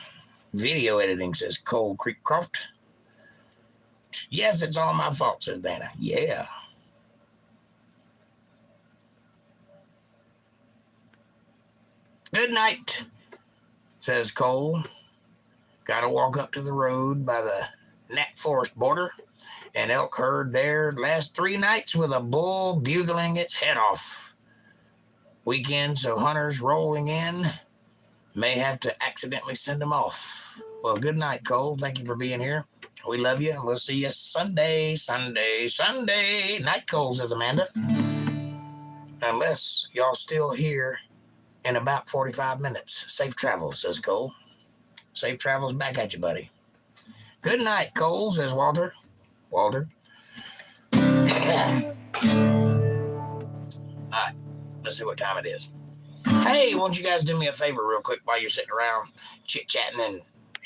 Video editing, says Cold Creek Croft. Yes, it's all my fault, says Dana. Yeah. Good night, says Cole. Got to walk up to the road by the Knack Forest border. An elk herd there last 3 nights with a bull bugling its head off. Weekend, so hunters rolling in may have to accidentally send them off. Well, good night, Cole. Thank you for being here. We love you, and we'll see you Sunday. Night, Cole, says Amanda. Unless y'all still here in about 45 minutes. Safe travels, says Cole. Safe travels back at you, buddy. Good night, Cole, says Walter. Walter. All right, let's see what time it is. Hey, won't you guys do me a favor real quick while you're sitting around chit-chatting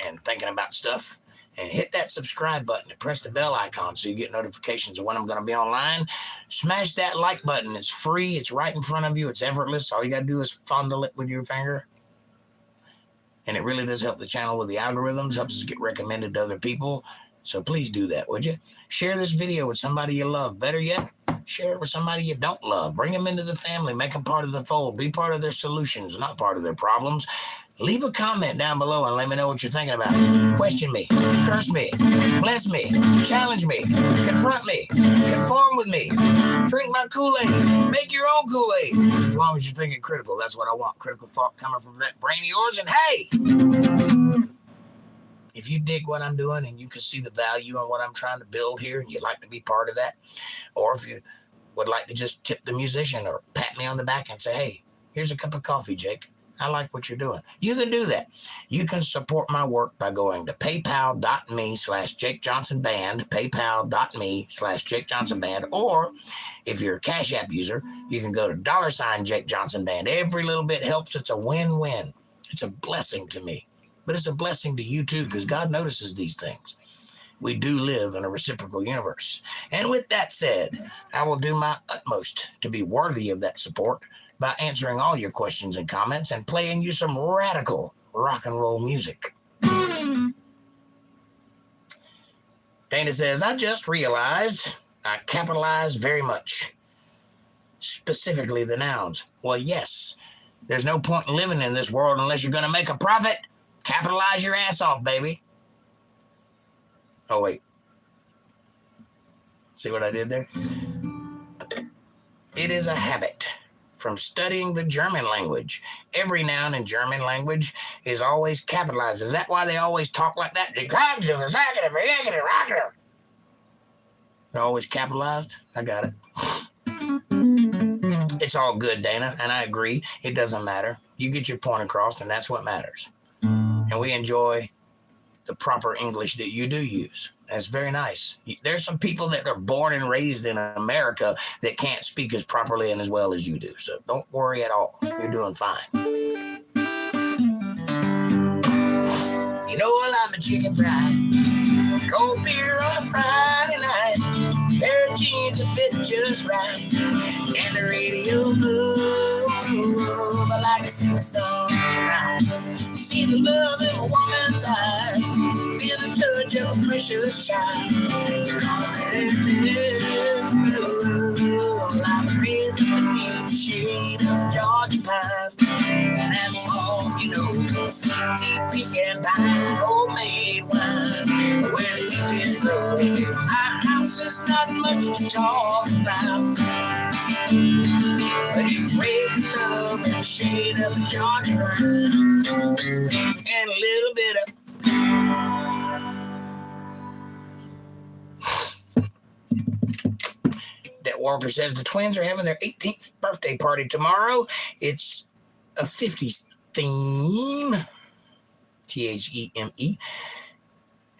and thinking about stuff? And hit that subscribe button and press the bell icon so you get notifications of when I'm going to be online. Smash that like button. It's free. It's right in front of you. It's effortless. All you got to do is fondle it with your finger. And it really does help the channel with the algorithms, helps us get recommended to other people. So please do that, would you? Share this video with somebody you love. Better yet, Share it with somebody you don't love. Bring them into the family. Make them part of the fold. Be part of their solutions, not part of their problems. Leave a comment down below and let me know what you're thinking about. Question me, curse me, bless me, challenge me, confront me, conform with me, drink my Kool-Aid, make your own Kool-Aid. As long as you're thinking critical, that's what I want. Critical thought coming from that brain of yours. And hey, if you dig what I'm doing and you can see the value in what I'm trying to build here and you'd like to be part of that, or if you would like to just tip the musician or pat me on the back and say, hey, here's a cup of coffee, Jake. I like what you're doing. You can do that. You can support my work by going to paypal.me/JakeJohnsonBand, paypal.me/JakeJohnsonBand, or if you're a Cash App user, you can go to $JakeJohnsonBand. Every little bit helps. It's a win-win. It's a blessing to me, but it's a blessing to you too, because God notices these things. We do live in a reciprocal universe. And with that said, I will do my utmost to be worthy of that support by answering all your questions and comments and playing you some radical rock and roll music. Dana says, I just realized I capitalized very much, specifically the nouns. Well, yes, there's no point in living in this world unless you're going to make a profit. Capitalize your ass off, baby. Oh, wait. See what I did there? It is a habit from studying the German language. Every noun in German language is always capitalized. Is that why they always talk like that? They're always capitalized? I got it. It's all good, Dana, and I agree. It doesn't matter. You get your point across, and that's what matters. And we enjoy the proper English that you do use. That's very nice. There's some people that are born and raised in America that can't speak as properly and as well as you do. So don't worry at all. You're doing fine. You know I like my chicken fried. Cold beer on a Friday night. Pair of jeans that fit just right. And the radio move. I like to see the sunrise. See the love in a woman's eyes. Feel the touch of a precious child. You're gonna live. I'm crazy for you, the shade of Georgia pine. That's all you know. Sweet tea, pecan pie, homemade wine. Where the beaches grow. Our house is not much to talk about. But it's raised love in the shade of the Georgia pine. And a little bit of that Walker says the twins are having their 18th birthday party tomorrow. It's a 50s theme. THEME.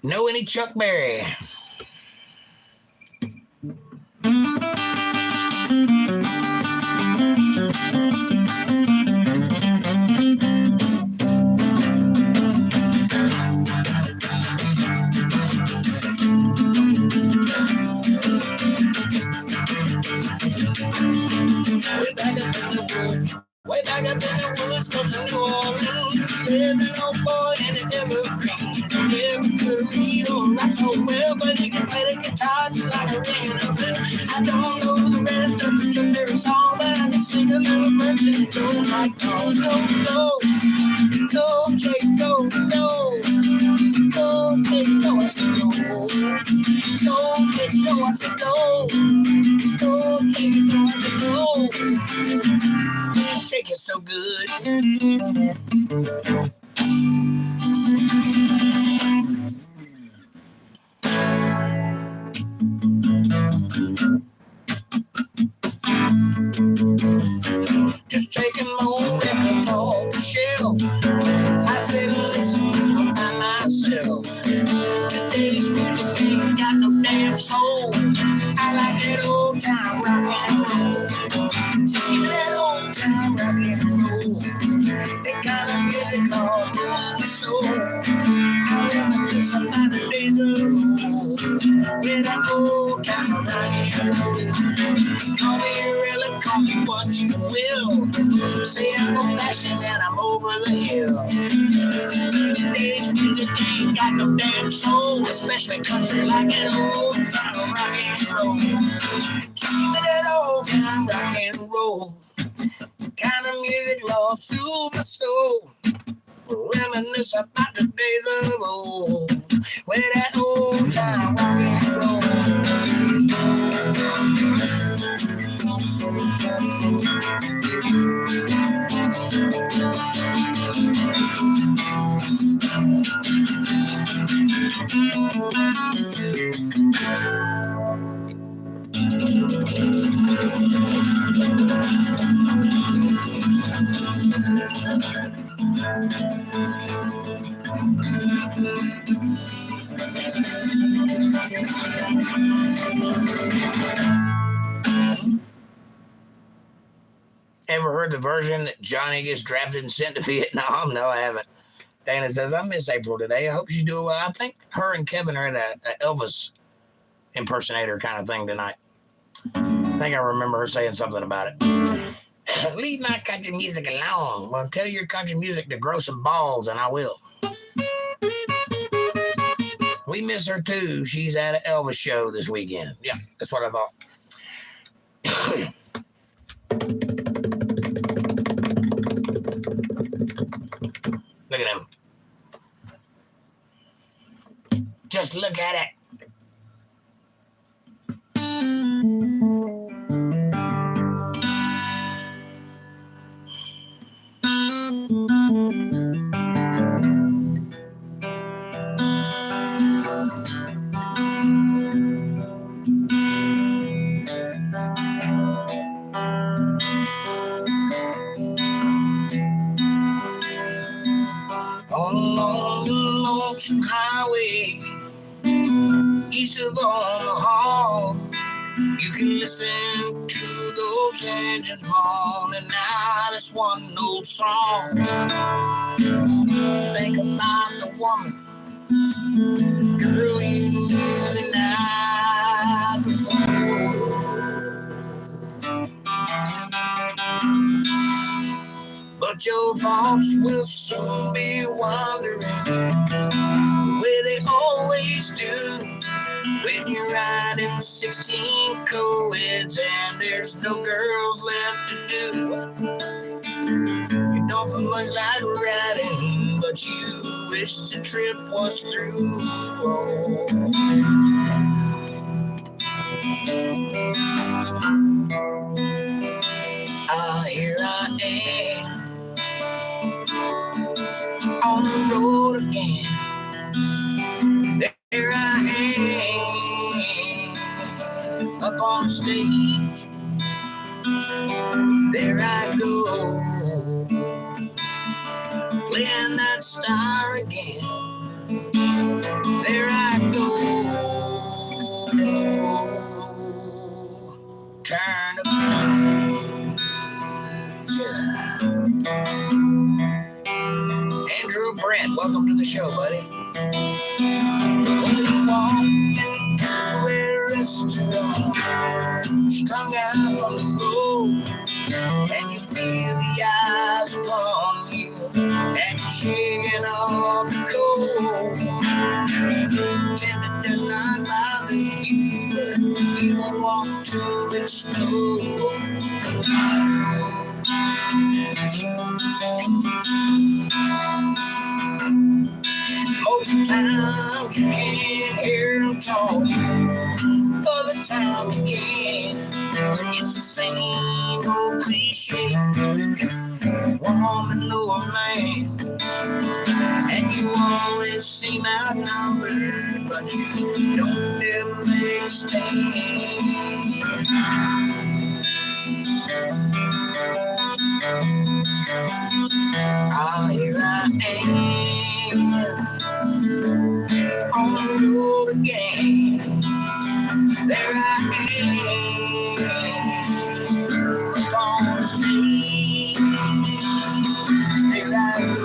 Know any Chuck Berry? Way back up in the woods, close to New Orleans. There's an old boy and an evergreen. Never could read or write so well, but he can play the guitar just like a ringing a bell. I don't know the rest of the Chuck Berry song, but I can sing a little verse and it goes like, go, go, go. Go, Jake, go, go. Go, Jake, go, I said go. Go, Jake, go, I said go. Go, Jake, go, I said go. Jake is so good. Just taking my old records off the shelf. I said, listen to them by myself. Today's music ain't got no damn soul. I like that old time rock and roll. Give me that old time rock and roll. That kind of music all good the soul. I reminisce about the days of old. With that old time rock and roll. Call me really, call me what you will. Say I'm old fashioned and I'm over the hill. Today's music ain't got no damn soul, especially country like an old time rock and roll. Give me that time rock and roll. The kind of music lost to my soul. Reminisce about the days of old, where that old time rock and roll. Ever heard the version that Johnny gets drafted and sent to Vietnam? No, I haven't. Dana says, I miss April today. I hope she's doing well. I think her and Kevin are at a Elvis impersonator kind of thing tonight. I think I remember her saying something about it. Leave my country music alone. Well, tell your country music to grow some balls, and I will. We miss her too. She's at an Elvis show this weekend. Yeah, that's what I thought. Look at him. Just look at it. Along the lonesome highway, east of Omaha, you can listen to those engines moaning out this one old song. Think about the woman, girl you knew the night before. But your thoughts will soon be wandering the way they always do when you're riding 16 co-eds and there's no girls left to do. You don't feel much like riding, but you wish the trip was through. Oh. Here I am on the road again. There I am up on stage. There I go, playing that star again. There I go, turn the Andrew Brent, welcome to the show, buddy. When you walk into a restaurant, strung out from the road, and you feel the eyes upon you, and you're shaking off the cold. Pretend it does not bother you, you want to explode. Most times you can't hear them talk, other times you can. It's the same old cliche, woman or man, and you always seem outnumbered, but you don't ever make a stand. Here I am on the road again. There I am on the stage. There I go,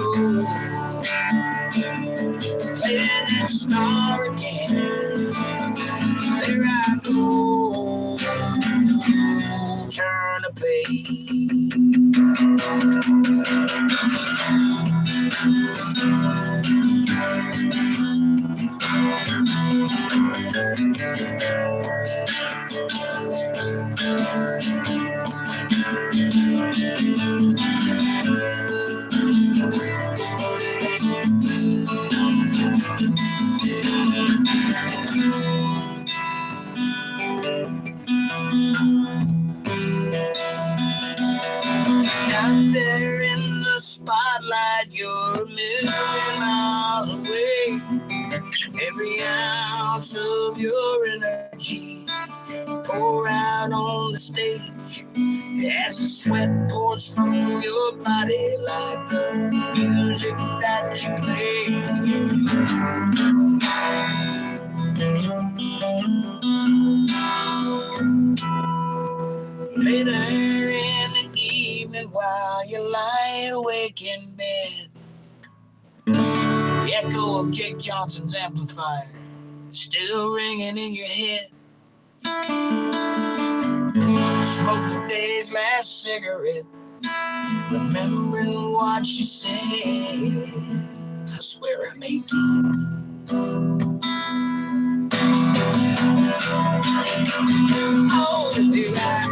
playing that star again. There I go, turn the page. every ounce of your energy. Pour out on the stage as the sweat pours from your body like the music that you play. Later in the evening while you lie awake in bed, the echo of Jake Johnson's amplifier still ringing in your head. Smoke the day's last cigarette, remembering what she said. I swear I'm 18. Oh, did I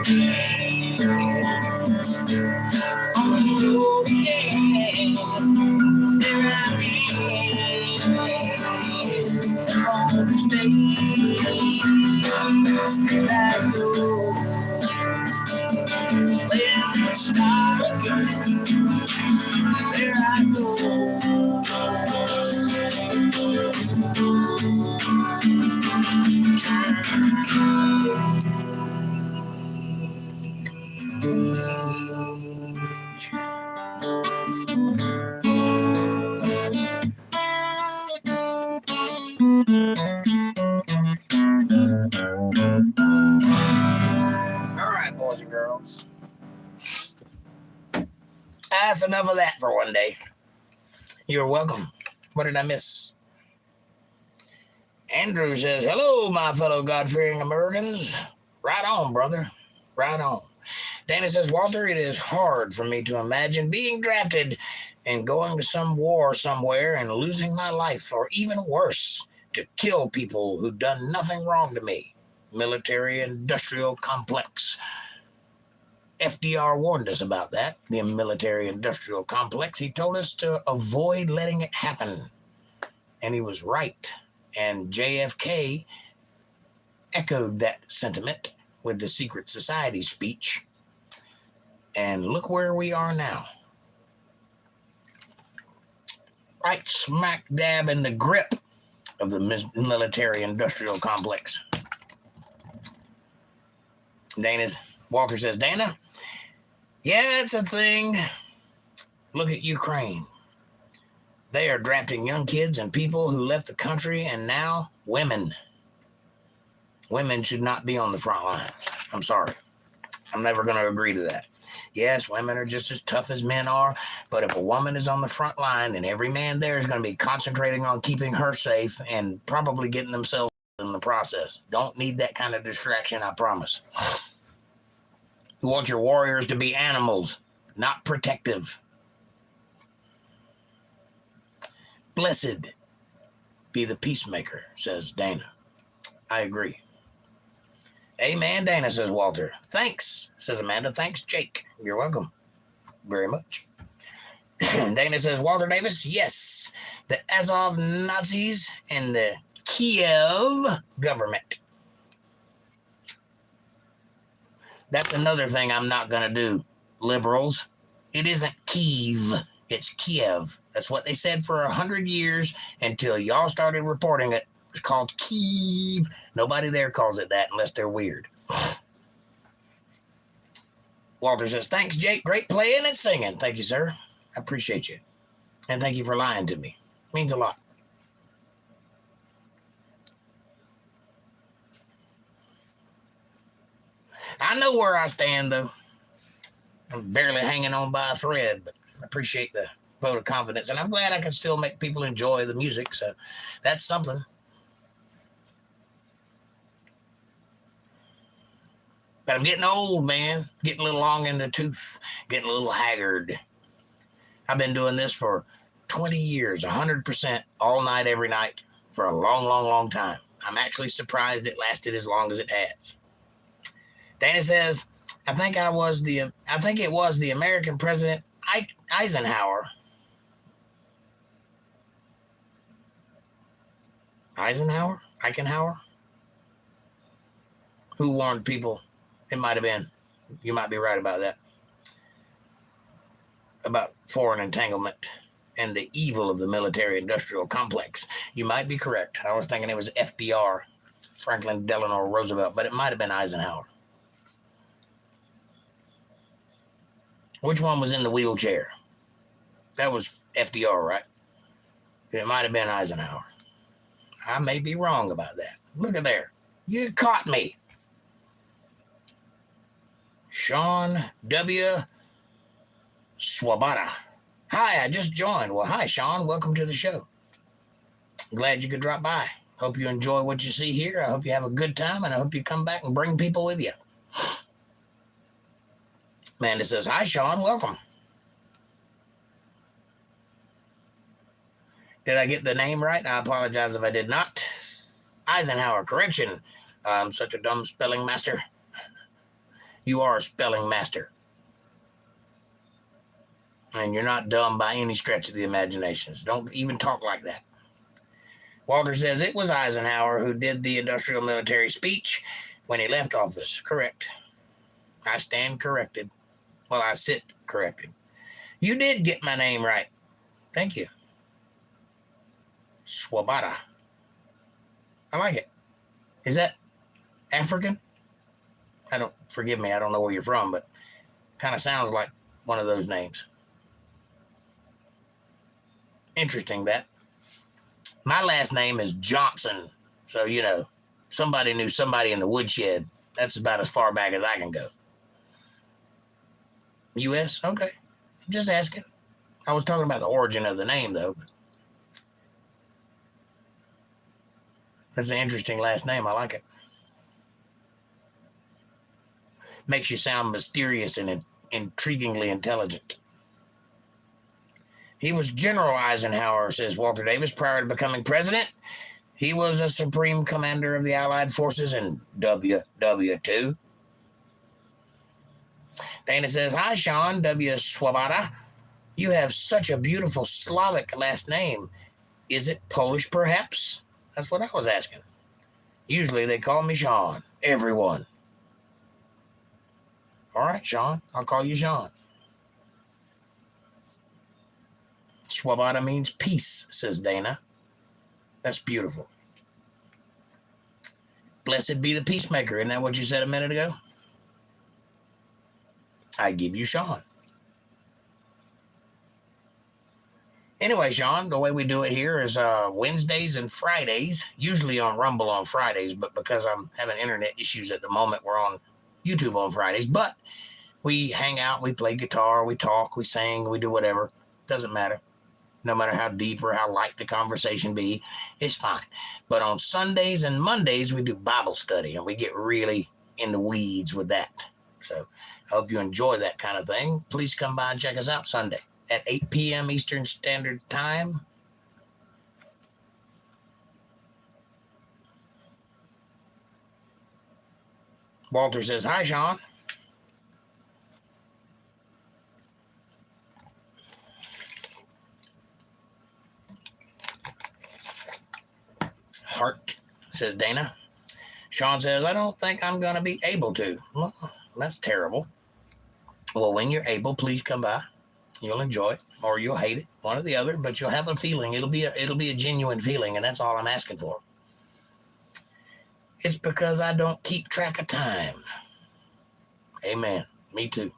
on the road again? There I on the stage. Still I go. When it's start again, there I go. All right, boys and girls. That's enough of that for one day. You're welcome. What did I miss? Andrew says, hello, my fellow God-fearing Americans. Right on, brother. Right on. Dana says, Walter, it is hard for me to imagine being drafted and going to some war somewhere and losing my life, or even worse, to kill people who've done nothing wrong to me. Military-industrial complex. FDR warned us about that, the military-industrial complex. He told us to avoid letting it happen. And he was right. And JFK echoed that sentiment with the Secret Society speech. And look where we are now. Right smack dab in the grip of the military-industrial complex. Walter says, Dana, yeah, it's a thing. Look at Ukraine. They are drafting young kids and people who left the country, and now women. Women should not be on the front lines. I'm sorry. I'm never going to agree to that. Yes, women are just as tough as men are, but if a woman is on the front line, then every man there is going to be concentrating on keeping her safe and probably getting themselves in the process. Don't need that kind of distraction, I promise. You want your warriors to be animals, not protective. Blessed be the peacemaker, says Dana. I agree. Amen, Dana, says Walter. Thanks, says Amanda. Thanks, Jake. You're welcome. Very much. Dana says, Walter Davis, yes, the Azov Nazis and the Kiev government. That's another thing I'm not going to do, liberals. It isn't Kiev, it's Kiev. That's what they said for 100 years until y'all started reporting it. It's called Kiev. Nobody there calls it that unless they're weird. Walter says, thanks, Jake. Great playing and singing. Thank you, sir. I appreciate you. And thank you for lying to me. It means a lot. I know where I stand, though. I'm barely hanging on by a thread, but I appreciate the vote of confidence. And I'm glad I can still make people enjoy the music. So that's something. But I'm getting old, man. Getting a little long in the tooth. Getting a little haggard. I've been doing this for 20 years, 100%, all night, every night, for a long, long, long time. I'm actually surprised it lasted as long as it has. Dana says, I think it was the American President Eisenhower. Eisenhower? Who warned people? It might have been. You might be right about that. About foreign entanglement and the evil of the military-industrial complex. You might be correct. I was thinking it was FDR, Franklin Delano Roosevelt, but it might have been Eisenhower. Which one was in the wheelchair? That was FDR, right? It might have been Eisenhower. I may be wrong about that. Look at there. You caught me. Sean W. Swabata. Hi, I just joined. Well, hi, Sean. Welcome to the show. Glad you could drop by. Hope you enjoy what you see here. I hope you have a good time, and I hope you come back and bring people with you. Amanda says, hi, Sean. Welcome. Did I get the name right? I apologize if I did not. Eisenhower, correction. I'm such a dumb spelling master. You are a spelling master. And you're not dumb by any stretch of the imagination. So don't even talk like that. Walter says it was Eisenhower who did the industrial military speech when he left office. Correct. I stand corrected. Well, I sit corrected. You did get my name right. Thank you. Swabata. I like it. Is that African? Forgive me, I don't know where you're from, but kind of sounds like one of those names. Interesting that. My last name is Johnson. So, somebody knew somebody in the woodshed. That's about as far back as I can go. U.S.? Okay. Just asking. I was talking about the origin of the name, though. That's an interesting last name. I like it. Makes you sound mysterious and intriguingly intelligent. He was General Eisenhower, says Walter Davis, prior to becoming president. He was a supreme commander of the Allied forces in WW2. Dana says, hi, Sean W. Swabata. You have such a beautiful Slavic last name. Is it Polish, perhaps? That's what I was asking. Usually they call me Sean. Everyone. All right, Sean. I'll call you Sean. Swabata means peace, says Dana. That's beautiful. Blessed be the peacemaker. Isn't that what you said a minute ago? I give you Sean. Anyway, Sean, the way we do it here is Wednesdays and Fridays, usually on Rumble on Fridays, but because I'm having internet issues at the moment, we're on YouTube on Fridays. But we hang out, we play guitar, we talk, we sing, we do whatever. Doesn't matter. No matter how deep or how light the conversation be, it's fine. But on Sundays and Mondays, we do Bible study, and we get really in the weeds with that. So I hope you enjoy that kind of thing. Please come by and check us out Sunday at 8 p.m. Eastern Standard Time. Walter says, hi, Sean. Heart, says Dana. Sean says, I don't think I'm going to be able to. Well, that's terrible. Well, when you're able, please come by. You'll enjoy it, or you'll hate it, one or the other, but you'll have a feeling. It'll be a genuine feeling, and that's all I'm asking for. It's because I don't keep track of time. Amen. Me too.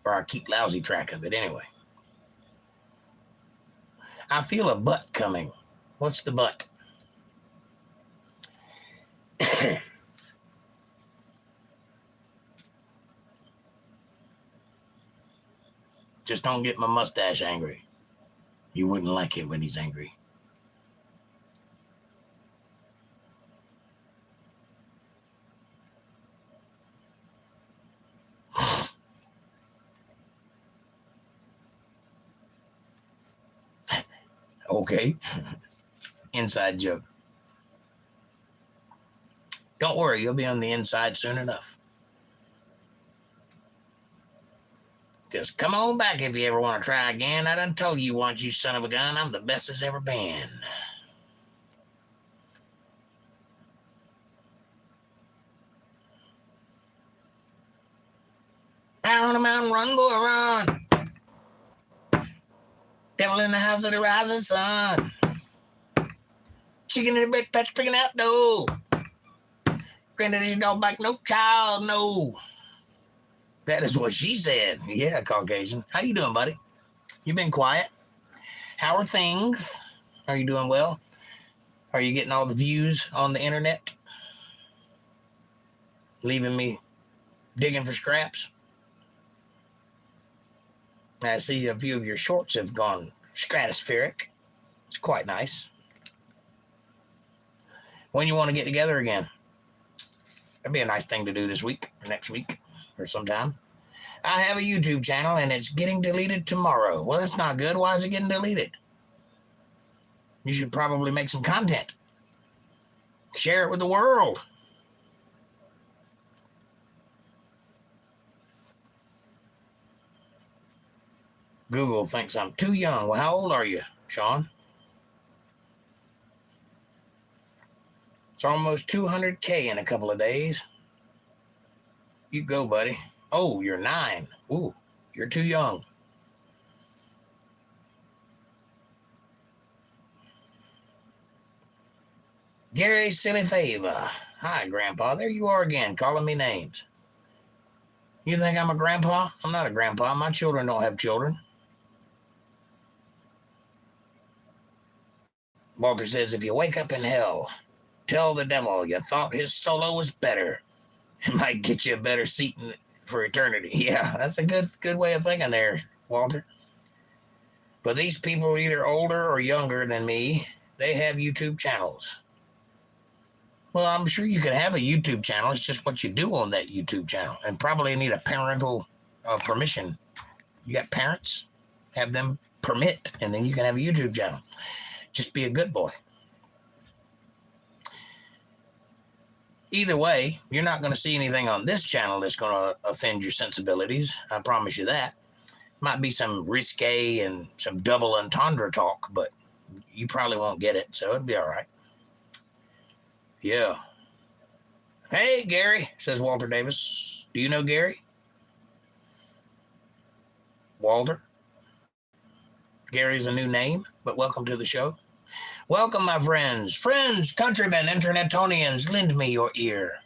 Or I keep lousy track of it anyway. I feel a butt coming. What's the butt? Just don't get my mustache angry. You wouldn't like it when he's angry. Okay. Inside joke. Don't worry, you'll be on the inside soon enough. Just come on back if you ever want to try again. I done told you once, you son of a gun, I'm the best there's ever been. Down the mountain, run, boy, run. Devil in the house of the rising sun. Chicken in the bread patch picking out dough. Granddaddy don't bite no child, no. That is what she said. Yeah, Caucasian. How you doing, buddy? You been quiet? How are things? Are you doing well? Are you getting all the views on the internet? Leaving me digging for scraps? I see a few of your shorts have gone stratospheric. It's quite nice. When you want to get together again? That'd be a nice thing to do this week or next week or sometime. I have a YouTube channel and it's getting deleted tomorrow. Well, that's not good. Why is it getting deleted? You should probably make some content. Share it with the world. Google thinks I'm too young. Well, how old are you, Sean? It's almost 200K in a couple of days. You go, buddy. Oh, you're 9. Ooh, you're too young. Gary Silly Favor. Hi, Grandpa. There you are again, calling me names. You think I'm a grandpa? I'm not a grandpa. My children don't have children. Walter says, if you wake up in hell, tell the devil you thought his solo was better. It might get you a better seat for eternity. Yeah, that's a good way of thinking there, Walter. But these people are either older or younger than me. They have YouTube channels. Well, I'm sure you can have a YouTube channel. It's just what you do on that YouTube channel. And probably need a parental permission. You got parents? Have them permit, and then you can have a YouTube channel. Just be a good boy. Either way, you're not going to see anything on this channel that's going to offend your sensibilities. I promise you that. Might be some risque and some double entendre talk, but you probably won't get it, so it'll be all right. Yeah. Hey, Gary, says Walter Davis. Do you know Gary? Walter? Gary's a new name, but welcome to the show. Welcome, my friends, countrymen, internetonians, lend me your ear.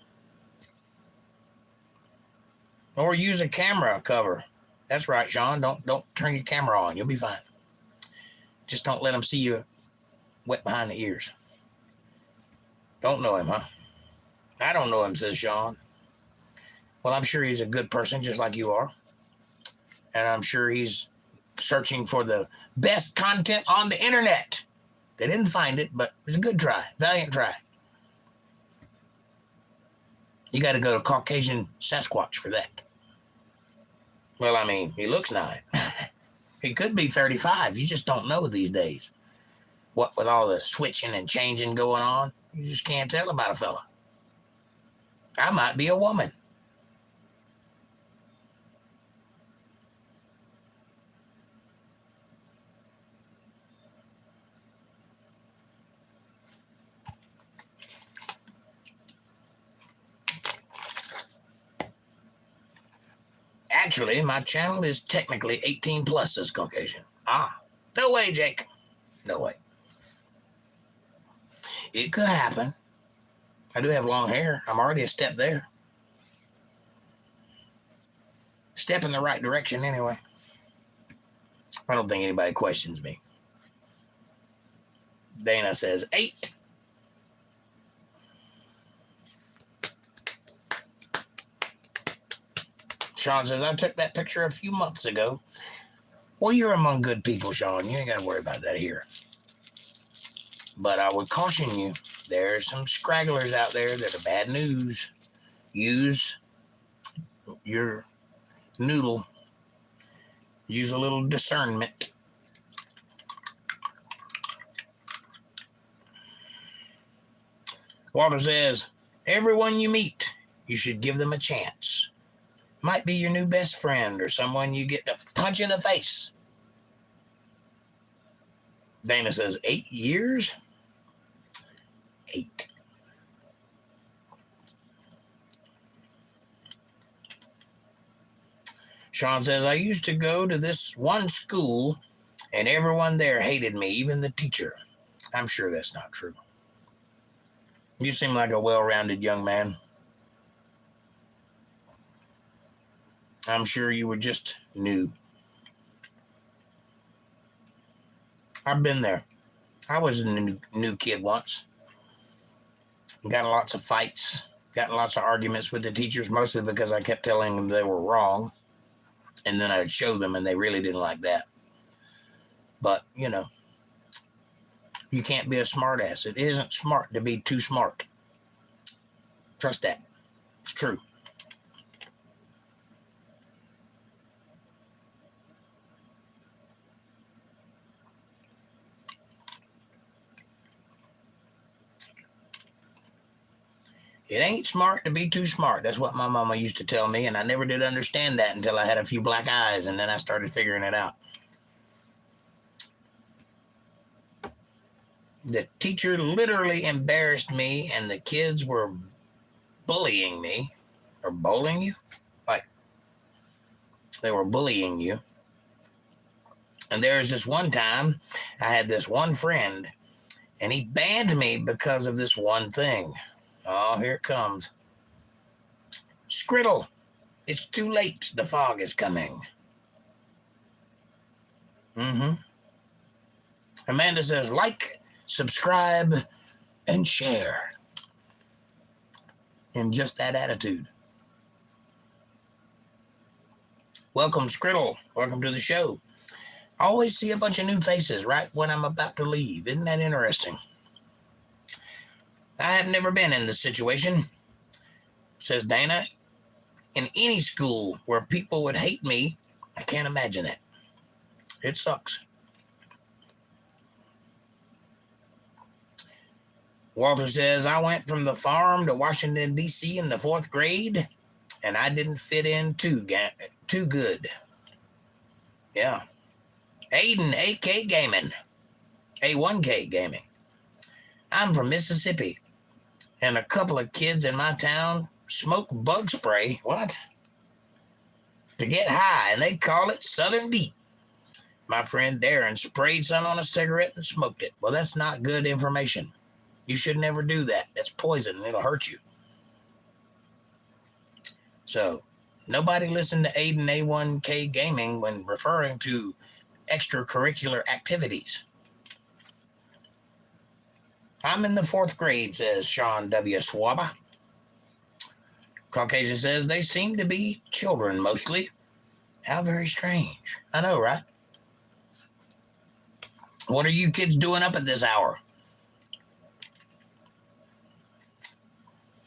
Or use a camera cover. That's right, Sean. Don't turn your camera on. You'll be fine. Just don't let them see you wet behind the ears. Don't know him, huh? I don't know him, says Sean. Well, I'm sure he's a good person, just like you are. And I'm sure he's searching for the best content on the internet. They didn't find it, but it was a good try. Valiant try. You got to go to Caucasian Sasquatch for that. Well, I mean, he looks 9. He could be 35. You just don't know these days. What with all the switching and changing going on, you just can't tell about a fella. I might be a woman. Actually, my channel is technically 18 plus, says Caucasian. Ah, no way, Jake. No way. It could happen. I do have long hair. I'm already a step there. Step in the right direction anyway. I don't think anybody questions me. Dana says 8. Sean says, I took that picture a few months ago. Well, you're among good people, Sean. You ain't got to worry about that here. But I would caution you, there's some scragglers out there that are bad news. Use your noodle. Use a little discernment. Walter says, everyone you meet, you should give them a chance. Might be your new best friend or someone you get to punch in the face. Dana says, 8 years? 8. Sean says, I used to go to this one school And everyone there hated me, even the teacher. I'm sure that's not true. You seem like a well-rounded young man. I'm sure you were just new. I've been there. I was a new kid once. Got in lots of fights, got in lots of arguments with the teachers, mostly because I kept telling them they were wrong. And then I'd show them, and they really didn't like that. But, you can't be a smartass. It isn't smart to be too smart. Trust that. It's true. It ain't smart to be too smart. That's what my mama used to tell me, and I never did understand that until I had a few black eyes, and then I started figuring it out. The teacher literally embarrassed me, and the kids were bullying me. Or bullying you? Like, they were bullying you. And there was this one time, I had this one friend, and he banned me because of this one thing. Oh, here it comes. Skriddle, it's too late. The fog is coming. Amanda says, like, subscribe, and share. In just that attitude. Welcome, Skriddle. Welcome to the show. I always see a bunch of new faces right when I'm about to leave. Isn't that interesting? I have never been in this situation, says Dana. In any school where people would hate me, I can't imagine that. It sucks. Walter says, I went from the farm to Washington, D.C. in the 4th grade, and I didn't fit in too good. Yeah. Aiden, AK Gaming. A1K Gaming. I'm from Mississippi, and a couple of kids in my town smoke bug spray. What? To get high, and they call it Southern Deep. My friend Darren sprayed some on a cigarette and smoked it. Well, that's not good information. You should never do that. That's poison. It'll hurt you. So, nobody listen to Aiden A1K Gaming when referring to extracurricular activities. I'm in the 4th grade, says Sean W. Swaba. Caucasian says, they seem to be children mostly. How very strange. I know, right? What are you kids doing up at this hour?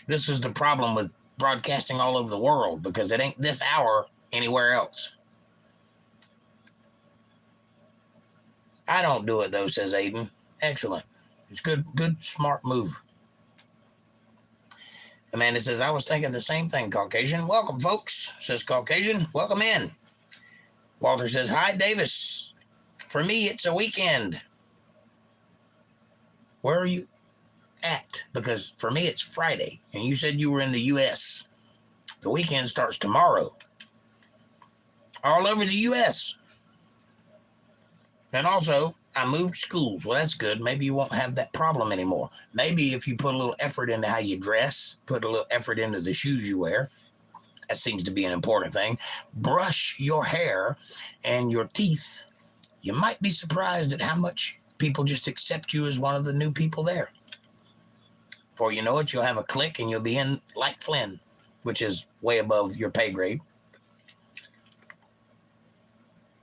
This is the problem with broadcasting all over the world, because it ain't this hour anywhere else. I don't do it, though, says Aiden. Excellent. It's good, smart move. Amanda says, I was thinking the same thing, Caucasian. Welcome, folks, says Caucasian. Welcome in. Walter says, hi, Davis. For me, it's a weekend. Where are you at? Because for me, it's Friday, and you said you were in the U.S. The weekend starts tomorrow. All over the U.S. And also, I moved schools. Well, that's good. Maybe you won't have that problem anymore. Maybe if you put a little effort into how you dress, put a little effort into the shoes you wear, that seems to be an important thing. Brush your hair and your teeth. You might be surprised at how much people just accept you as one of the new people there. Before you know it, you'll have a clique and you'll be in like Flynn, which is way above your pay grade.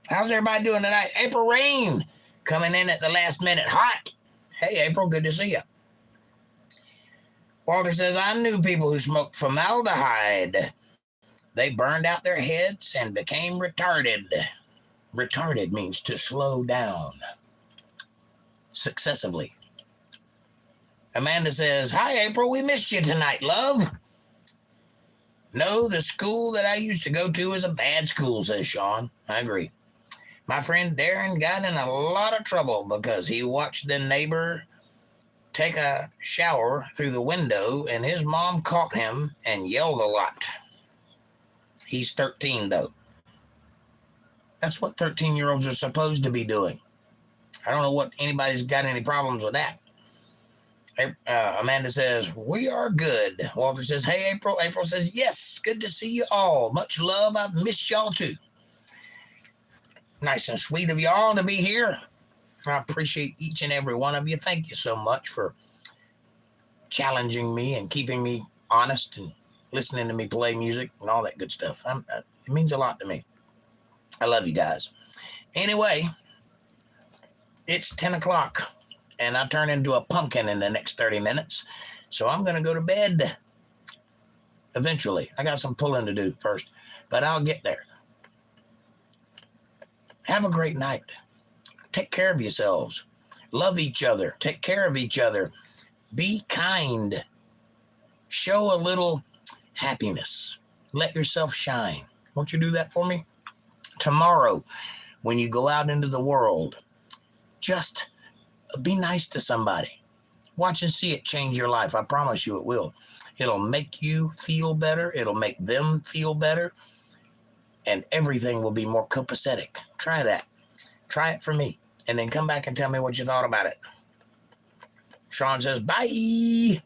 How's everybody doing tonight? April Rain coming in at the last minute hot. Hey, April, good to see you. Walter says, I knew people who smoked formaldehyde. They burned out their heads and became retarded. Retarded means to slow down successively. Amanda says, hi, April, we missed you tonight, love. No, the school that I used to go to is a bad school, says Sean. I agree. My friend Darren got in a lot of trouble because he watched the neighbor take a shower through the window, and his mom caught him and yelled a lot. He's 13, though. That's what 13-year-olds are supposed to be doing. I don't know what anybody's got any problems with that. Amanda says, we are good. Walter says, hey, April. April says, yes, good to see you all. Much love. I've missed y'all too. Nice and sweet of y'all to be here. I appreciate each and every one of you. Thank you so much for challenging me and keeping me honest and listening to me play music and all that good stuff. It means a lot to me. I love you guys. Anyway, it's 10 o'clock. And I turn into a pumpkin in the next 30 minutes. So I'm going to go to bed eventually. I got some pulling to do first, but I'll get there. Have a great night. Take care of yourselves. Love each other. Take care of each other. Be kind. Show a little happiness. Let yourself shine. Won't you do that for me? Tomorrow, when you go out into the world, just be nice to somebody. Watch and see it change your life. I promise you it will. It'll make you feel better. It'll make them feel better. And everything will be more copacetic. Try that. Try it for me. And then come back and tell me what you thought about it. Sean says, bye.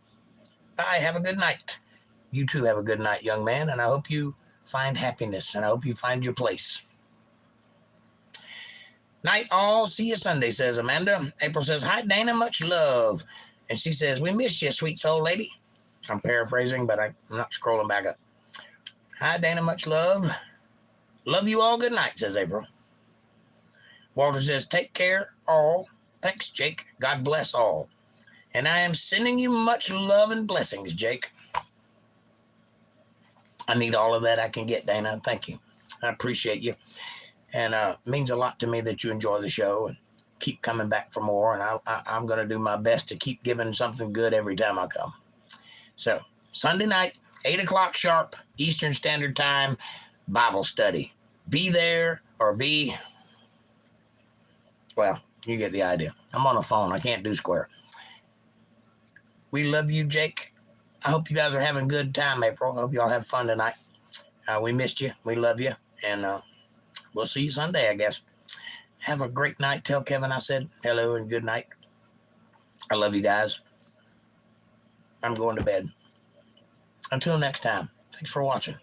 Bye. Have a good night. You too have a good night, young man. And I hope you find happiness. And I hope you find your place. Night all. See you Sunday, says Amanda. April says, hi, Dana. Much love. And she says, we miss you, sweet soul lady. I'm paraphrasing, but I'm not scrolling back up. Hi, Dana. Much love. Love you all. Good night, says April. Walter says, take care all. Thanks, Jake. God bless all. And I am sending you much love and blessings, Jake. I need all of that I can get, Dana. Thank you. I appreciate you. And it means a lot to me that you enjoy the show and keep coming back for more. And I'm going to do my best to keep giving something good every time I come. So Sunday night, 8 o'clock sharp, Eastern Standard Time, Bible study. Be there or be, well, you get the idea. I'm on a phone. I can't do square. We love you, Jake. I hope you guys are having a good time, April. I hope y'all have fun tonight. We missed you. We love you. And we'll see you Sunday, I guess. Have a great night. Tell Kevin I said hello and good night. I love you guys. I'm going to bed. Until next time, thanks for watching.